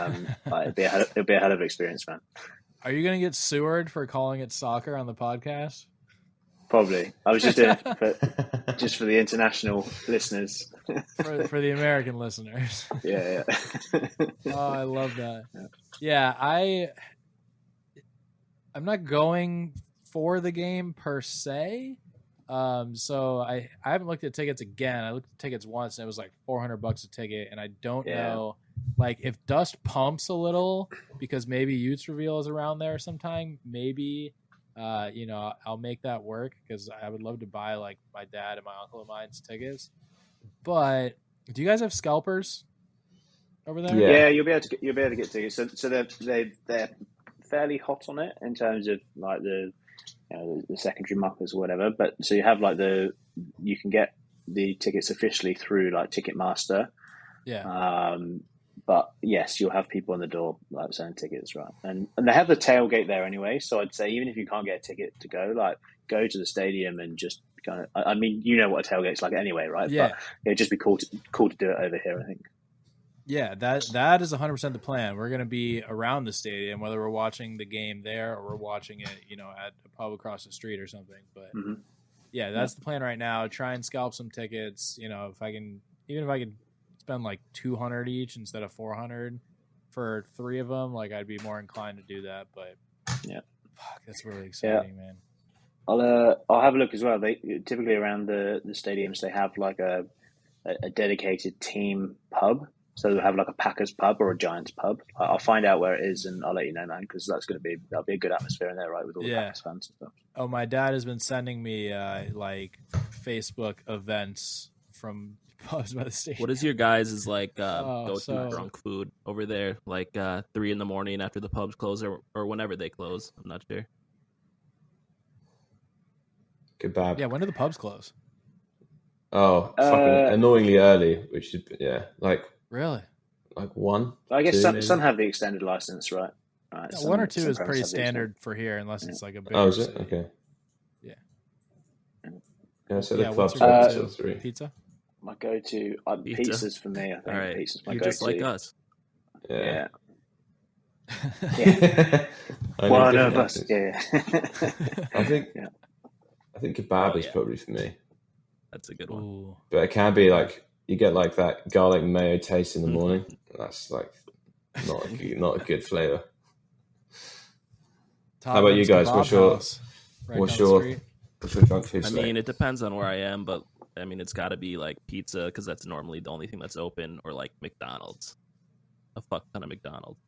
it'll be a hell of an experience, man. Are you going to get sewered for calling it soccer on the podcast? Probably. I was just doing it for the international listeners. for the American listeners. Yeah. Oh, I love that. Yeah, I'm not going for the game per se. So I haven't looked at tickets again. I looked at tickets once and it was like $400 a ticket, and I don't know, like, if dust pumps a little because maybe Utes Reveal is around there sometime, maybe I'll make that work, because I would love to buy like my dad and my uncle of mine's tickets. But do you guys have scalpers over there? Yeah, you'll be able to get tickets. So they're fairly hot on it in terms of like the secondary muckers or whatever. But so you have like you can get the tickets officially through like Ticketmaster. Yeah. But yes, you'll have people on the door like selling tickets, right? And they have the tailgate there anyway. So I'd say even if you can't get a ticket to go, like go to the stadium and just kind of. I mean, you know what a tailgate's like anyway, right? Yeah. But it'd just be cool to do it over here, I think. Yeah, that is 100% the plan. We're going to be around the stadium, whether we're watching the game there or we're watching it, at a pub across the street or something. But yeah, that's the plan right now. Try and scalp some tickets. If I can spend like 200 each instead of 400 for 3 of them, like I'd be more inclined to do that. But fuck, that's really exciting, man. I'll have a look as well. They typically around the stadiums they have like a dedicated team pub. So they'll have like a Packers pub or a Giants pub. I'll find out where it is and I'll let you know, man, because that'll be a good atmosphere in there, right, with all the Packers fans and stuff. Oh, my dad has been sending me like Facebook events from pubs by the stadium. What is your guys' go-to drunk food over there? Like 3 a.m. after the pubs close or whenever they close? I'm not sure. kebab. Yeah, when do the pubs close? Oh, fucking annoyingly early, which is like really like 1. I guess 2, some have the extended license, right? Yeah, 1 or 2 some is premises pretty have the standard for here, unless it's like a bigger Oh, is it? city. Okay. Yeah. Yeah, so the what's clubs your open go-to? till 3. Pizza? My go-to Pizza. pizzas for me. I think All right, pizza's my you're go-to. just like us. Yeah. One of us. Yeah. I think kebab Oh, is yeah. probably for me. That's a good one. Ooh. But it can be like you get like that garlic mayo taste in the morning. That's like not a good flavor. How about you guys? What's your drunk food I slate? mean, it depends on where I am, but I mean, it's got to be like pizza because that's normally the only thing that's open, or like McDonald's. A fuck ton of McDonald's.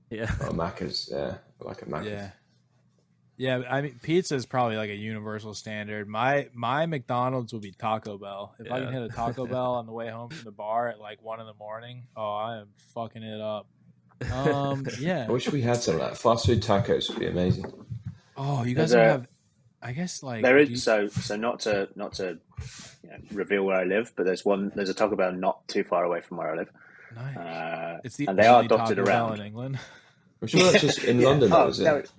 Yeah. Oh, Macca's, yeah, I like a Macca's. Yeah. I mean, pizza is probably like a universal standard. My McDonald's would be Taco Bell. If I can hit a Taco Bell on the way home from the bar at like 1 a.m, oh, I am fucking it up. Yeah. I wish we had some of that. Fast food tacos would be amazing. Oh, you guys don't have. I guess like there is so not to reveal where I live, but there's a Taco Bell not too far away from where I live. Nice. It's the and they are only dotted Taco around Bell in England. I'm sure that's just in London, though, is it?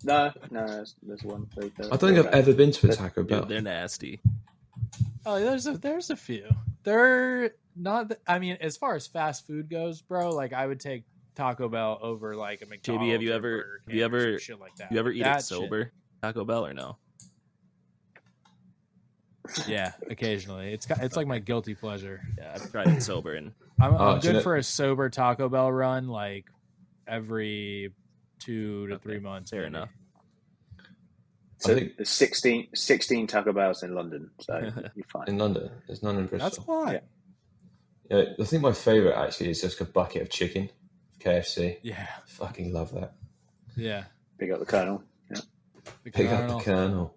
No, there's one. I don't think I've ever been to a Taco Bell. Dude, they're nasty. Oh, there's a few. They're not. I mean, as far as fast food goes, bro, like I would take Taco Bell over like a McDonald's. JB, have you ever shit like that? You ever eat that it sober, shit. Taco Bell, or no? Yeah, occasionally. It's like my guilty pleasure. Yeah, I've tried it sober, and I'm good for a sober Taco Bell run, like every 2 to 3 months. Fair enough. So there's 16 Taco Bells in London, so you're fine. In London, there's none in Bristol. That's a lot. Yeah, I think my favorite actually is just a bucket of chicken, KFC. Yeah, fucking love that. Yeah, pick up the Colonel. Yeah, pick up the Colonel.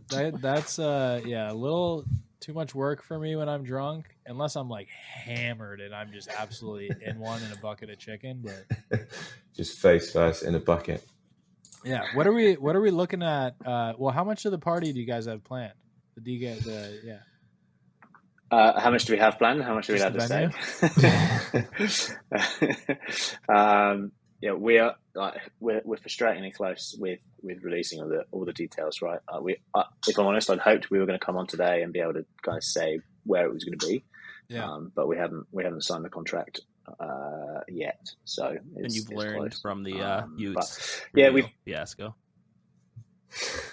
That's a little too much work for me when I'm drunk, unless I'm like hammered and I'm just absolutely in a bucket of chicken. But just face first in a bucket. Yeah. What are we looking at? Well, how much of the party do you guys have planned? How much do we have planned? How much do we have to say? Yeah, we're frustratingly close with releasing all the details. Right. If I'm honest, I'd hoped we were going to come on today and be able to kind of say where it was going to be. Yeah. But we haven't signed the contract yet. So and you've learned close. From the Utes. We've fiasco.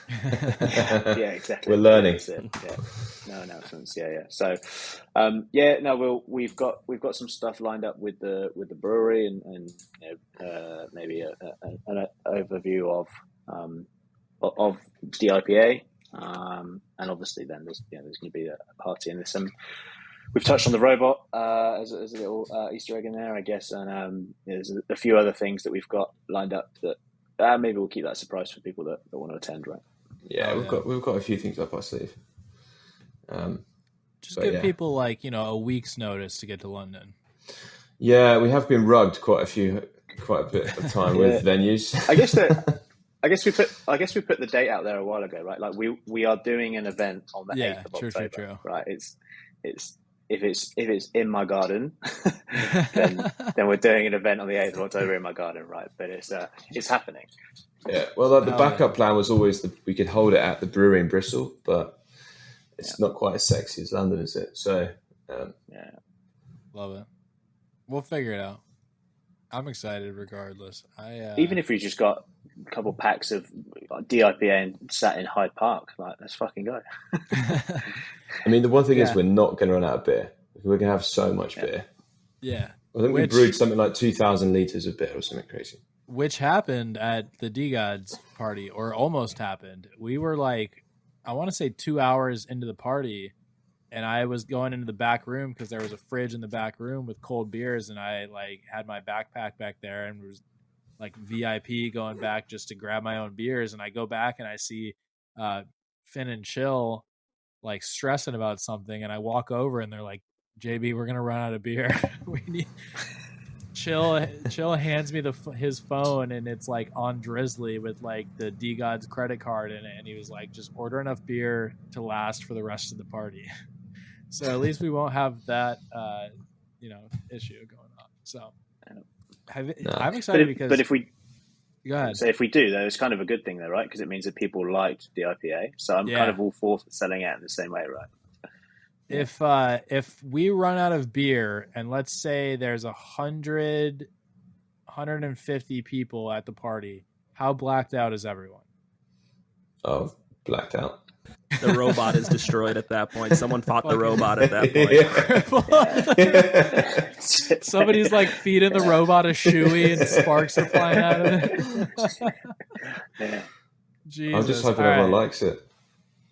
Yeah, exactly. We're learning. Yeah. No announcements. Yeah. So, we've got some stuff lined up with the brewery and maybe an overview of the IPA, and obviously then there's going to be a party and there's some. We've touched on the robot as a little Easter egg in there, I guess, and there's a few other things that we've got lined up that maybe we'll keep that surprise for people that want to attend, right? Yeah, we've got a few things up our sleeve. Just give people like a week's notice to get to London. Yeah, we have been rugged quite a bit of time with venues. I guess we put the date out there a while ago, right? Like we are doing an event on the 8th of October. True. Right? It's if it's in my garden, then we're doing an event on the 8th of October in my garden, right? But it's happening. Yeah. Well, the backup plan was always that we could hold it at the brewery in Bristol, but it's not quite as sexy as London, is it? So, love it. We'll figure it out. I'm excited regardless. Even if we just got a couple packs of DIPA and sat in Hyde Park, like, let's fucking go. I mean, the one thing is we're not going to run out of beer. We're going to have so much beer. Yeah. I think we brewed something like 2,000 litres of beer or something crazy. Which happened at the DeGods party, or almost happened. We were like, I want to say 2 hours into the party, and I was going into the back room because there was a fridge in the back room with cold beers, and I like had my backpack back there and was like VIP going back just to grab my own beers. And I go back and I see Finn and Chill like stressing about something, and I walk over and they're like, JB, we're gonna run out of beer. Chill hands me his phone, and it's like on Drizzly with like the DeGod's credit card in it, and he was like, just order enough beer to last for the rest of the party. So at least we won't have that issue going on. So I'm excited because but if we go ahead. So if we do, though, it's kind of a good thing, though, right? Because it means that people liked the IPA. So I'm kind of all for selling out in the same way, right? If we run out of beer, and let's say there's 150 people at the party, how blacked out is everyone? Oh, blacked out. The robot is destroyed at that point. Someone fought the robot at that point. Somebody's like feeding the robot a shoey and sparks are flying out of it. Jesus. I'm just hoping everyone likes it.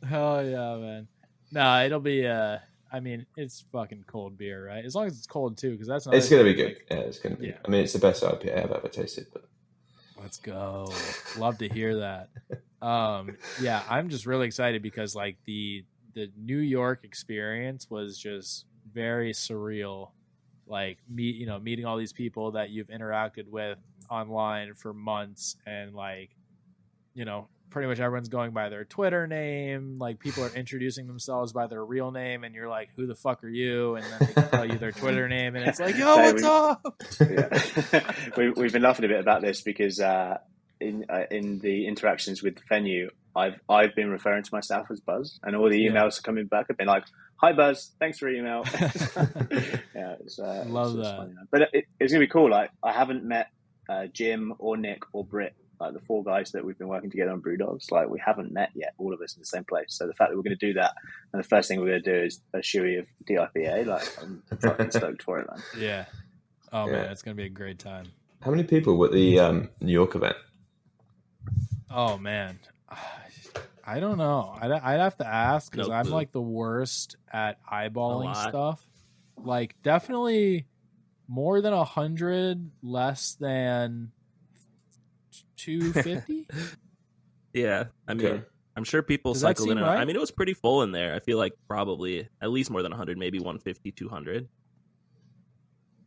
Hell yeah, man. No, it'll be I mean, it's fucking cold beer, right? As long as it's cold too, because that's not. It's gonna be good. Yeah, it's gonna be. Yeah. I mean, it's the best IPA I've ever tasted. But let's go. Love to hear that. Yeah, I'm just really excited because like the New York experience was just very surreal. Like meeting all these people that you've interacted with online for months, and like, pretty much everyone's going by their Twitter name. Like people are introducing themselves by their real name, and you're like, "Who the fuck are you?" And then they tell you their Twitter name, and it's like, "Yo, what's up?" Yeah. We've been laughing a bit about this because in the interactions with the venue, I've been referring to myself as Buzz, and all the emails coming back have been like, "Hi Buzz, thanks for your email." Yeah, love that. Funny, but it's gonna be cool. Like I haven't met Jim or Nick or Britt. Like the four guys that we've been working together on Brew Gods, like we haven't met yet, all of us in the same place. So the fact that we're going to do that, and the first thing we're going to do is a shoey of DIPA, like I'm fucking stoked for it, man. Yeah. Oh man, it's going to be a great time. How many people were at the New York event? Oh man, I don't know. I'd have to ask because I'm like the worst at eyeballing stuff. Like definitely more than 100, less than 250. Yeah, I mean, I'm sure people cycled in. Right? I mean, it was pretty full in there. I feel like probably at least more than 100, maybe 150, 200.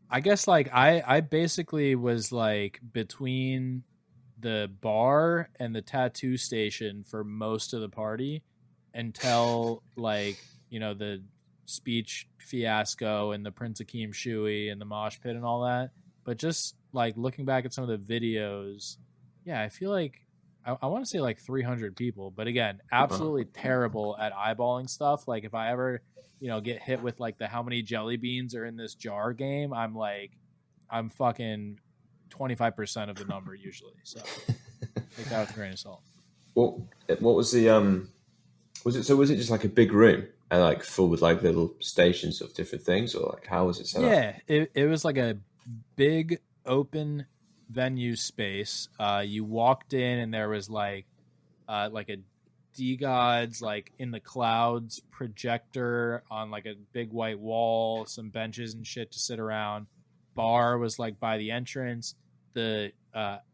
I guess like I basically was like between the bar and the tattoo station for most of the party until like the speech fiasco and the Prince Akeem shoey and the mosh pit and all that. But just like looking back at some of the videos, yeah, I feel like I want to say like 300 people, but again, absolutely terrible at eyeballing stuff. Like if I ever, get hit with like the how many jelly beans are in this jar game, I'm fucking 25% of the number usually. So take that with a grain of salt. Well, what was the was it just like a big room and like full with like little stations of different things, or like how was it set up? Yeah, it was like a big open venue space. You walked in and there was like a DeGod's like in the clouds projector on like a big white wall, some benches and shit to sit around. Bar was like by the entrance. The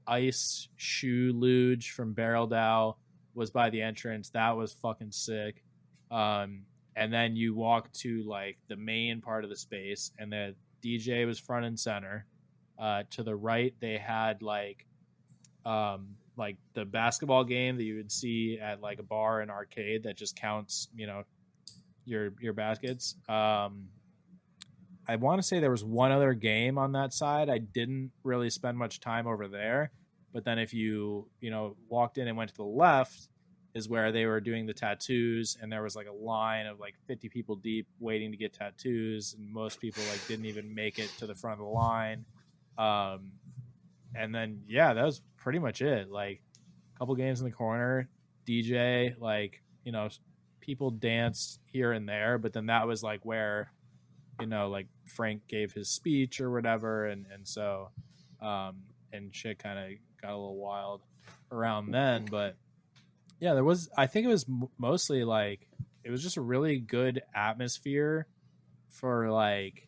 ice shoe luge from Barrel Dow was by the entrance. That was fucking sick. And then you walk to like the main part of the space, and the DJ was front and center. To the right, they had like the basketball game that you would see at like a bar and arcade that just counts, your baskets. I want to say there was one other game on that side. I didn't really spend much time over there, but then if you walked in and went to the left is where they were doing the tattoos, and there was like a line of like 50 people deep waiting to get tattoos, and most people like didn't even make it to the front of the line. And then that was pretty much it. Like a couple games in the corner, DJ, like people danced here and there, but then that was like where like Frank gave his speech or whatever, and so and shit kind of got a little wild around then. But yeah, I think it was mostly like it was just a really good atmosphere for like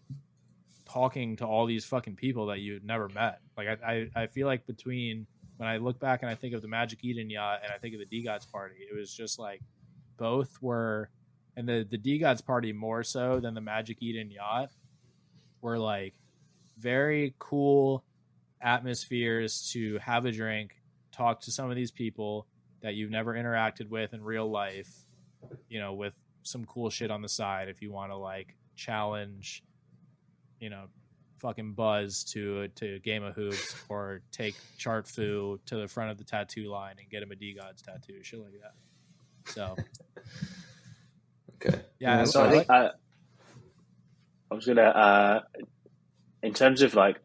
talking to all these fucking people that you'd never met. Like I feel like between when I look back and I think of the Magic Eden yacht and I think of the DeGod's party, it was just like both were, and the DeGod's party more so than the Magic Eden yacht, were like very cool atmospheres to have a drink, talk to some of these people that you've never interacted with in real life, you know, with some cool shit on the side if you want to like challenge, you know, fucking Buzz to a game of hoops, or take Chart Fu to the front of the tattoo line and get him a DeGod's tattoo, shit like that. So Okay. yeah, So I think I was gonna in terms of like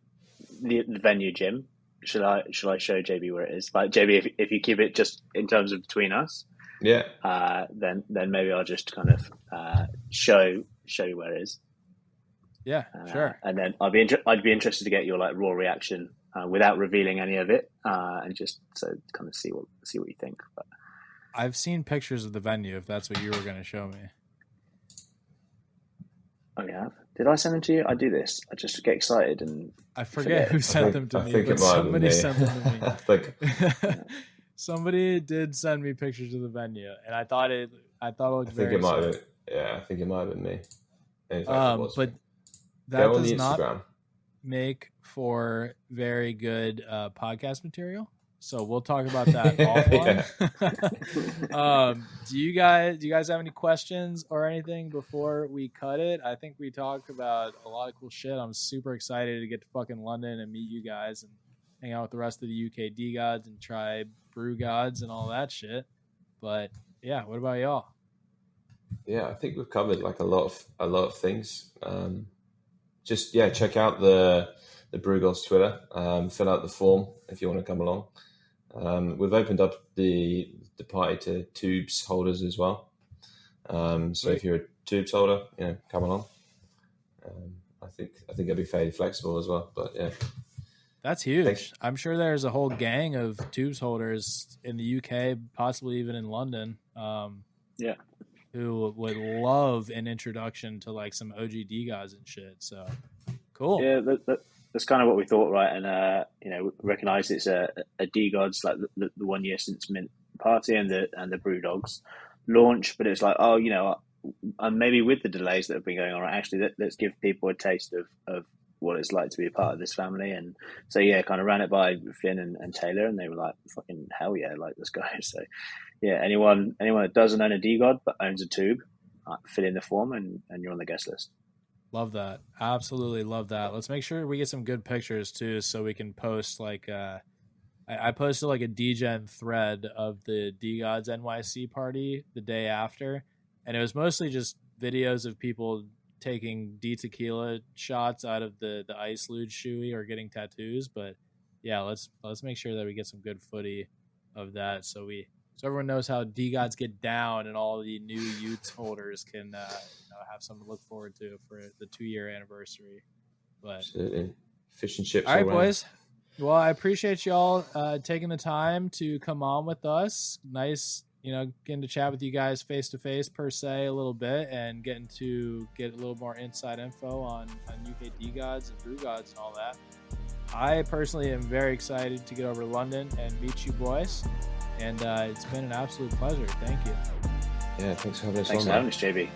the venue, Jim. Should I show JB where it is? Like JB, if you keep it just in terms of between us, Yeah. then maybe I'll just kind of show you where it is. yeah, sure. And then I'd be interested to get your like raw reaction without revealing any of it, and just so kind of see what you think. But I've seen pictures of the venue, if that's what you were going to show me. oh yeah, did I send them to you? I do this. I just get excited and I forget who sent them to me, think but it might have been somebody me. sent them to me. I think Somebody did send me pictures of the venue, and I thought it looked it very might have sick. been. Yeah, I think it might have been me. In fact, it was But me. that Go on does the not Instagram. make for very good podcast material. So we'll talk about that offline. Do you guys have any questions or anything before we cut it? I think we talked about a lot of cool shit. I'm super excited to get to fucking London and meet you guys and hang out with the rest of the UK DeGods and try Brew Gods and all that shit. But yeah, what about y'all? Yeah, I think we've covered like a lot of things. Just check out the Brew Gods Twitter. Fill out the form if you want to come along. We've opened up the party to tubes holders as well. So if you're a tubes holder, come along. I think it'll be fairly flexible as well. But yeah, that's huge. Thanks. I'm sure there's a whole gang of tubes holders in the UK, possibly even in London. Who would love an introduction to like some OG DeGods and shit. So cool. yeah, that's kind of what we thought, right? And we recognise it's a DeGods, like the 1 year since Mint party and the Brew Dogs launch, but it's like, and maybe with the delays that have been going on, actually let's give people a taste of what it's like to be a part of this family. And so kind of ran it by Finn and Taylor, and they were like, fucking hell yeah, like let's go. So yeah, anyone that doesn't own a DeGod but owns a tube, fill in the form and you're on the guest list. Love that. Absolutely love that. Let's make sure we get some good pictures too, so we can post like I posted like a DGen thread of the DeGods NYC party the day after, and it was mostly just videos of people taking tequila shots out of the ice luge shoey or getting tattoos. But yeah, let's make sure that we get some good footy of that, so everyone knows how DeGods get down, and all the new youth holders can have something to look forward to for the 2-year anniversary. But absolutely. Fish and chips. all right, around. boys. Well, I appreciate y'all taking the time to come on with us. Nice, getting to chat with you guys face to face per se a little bit, and getting to get a little more inside info on UK DeGods and Brew Gods and all that. I personally am very excited to get over to London and meet you boys, and it's been an absolute pleasure. Thank you. Yeah, thanks for having us Thanks on. for having us, JB.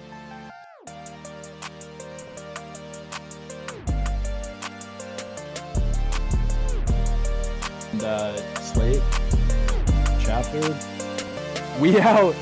And Slate chapter, we out.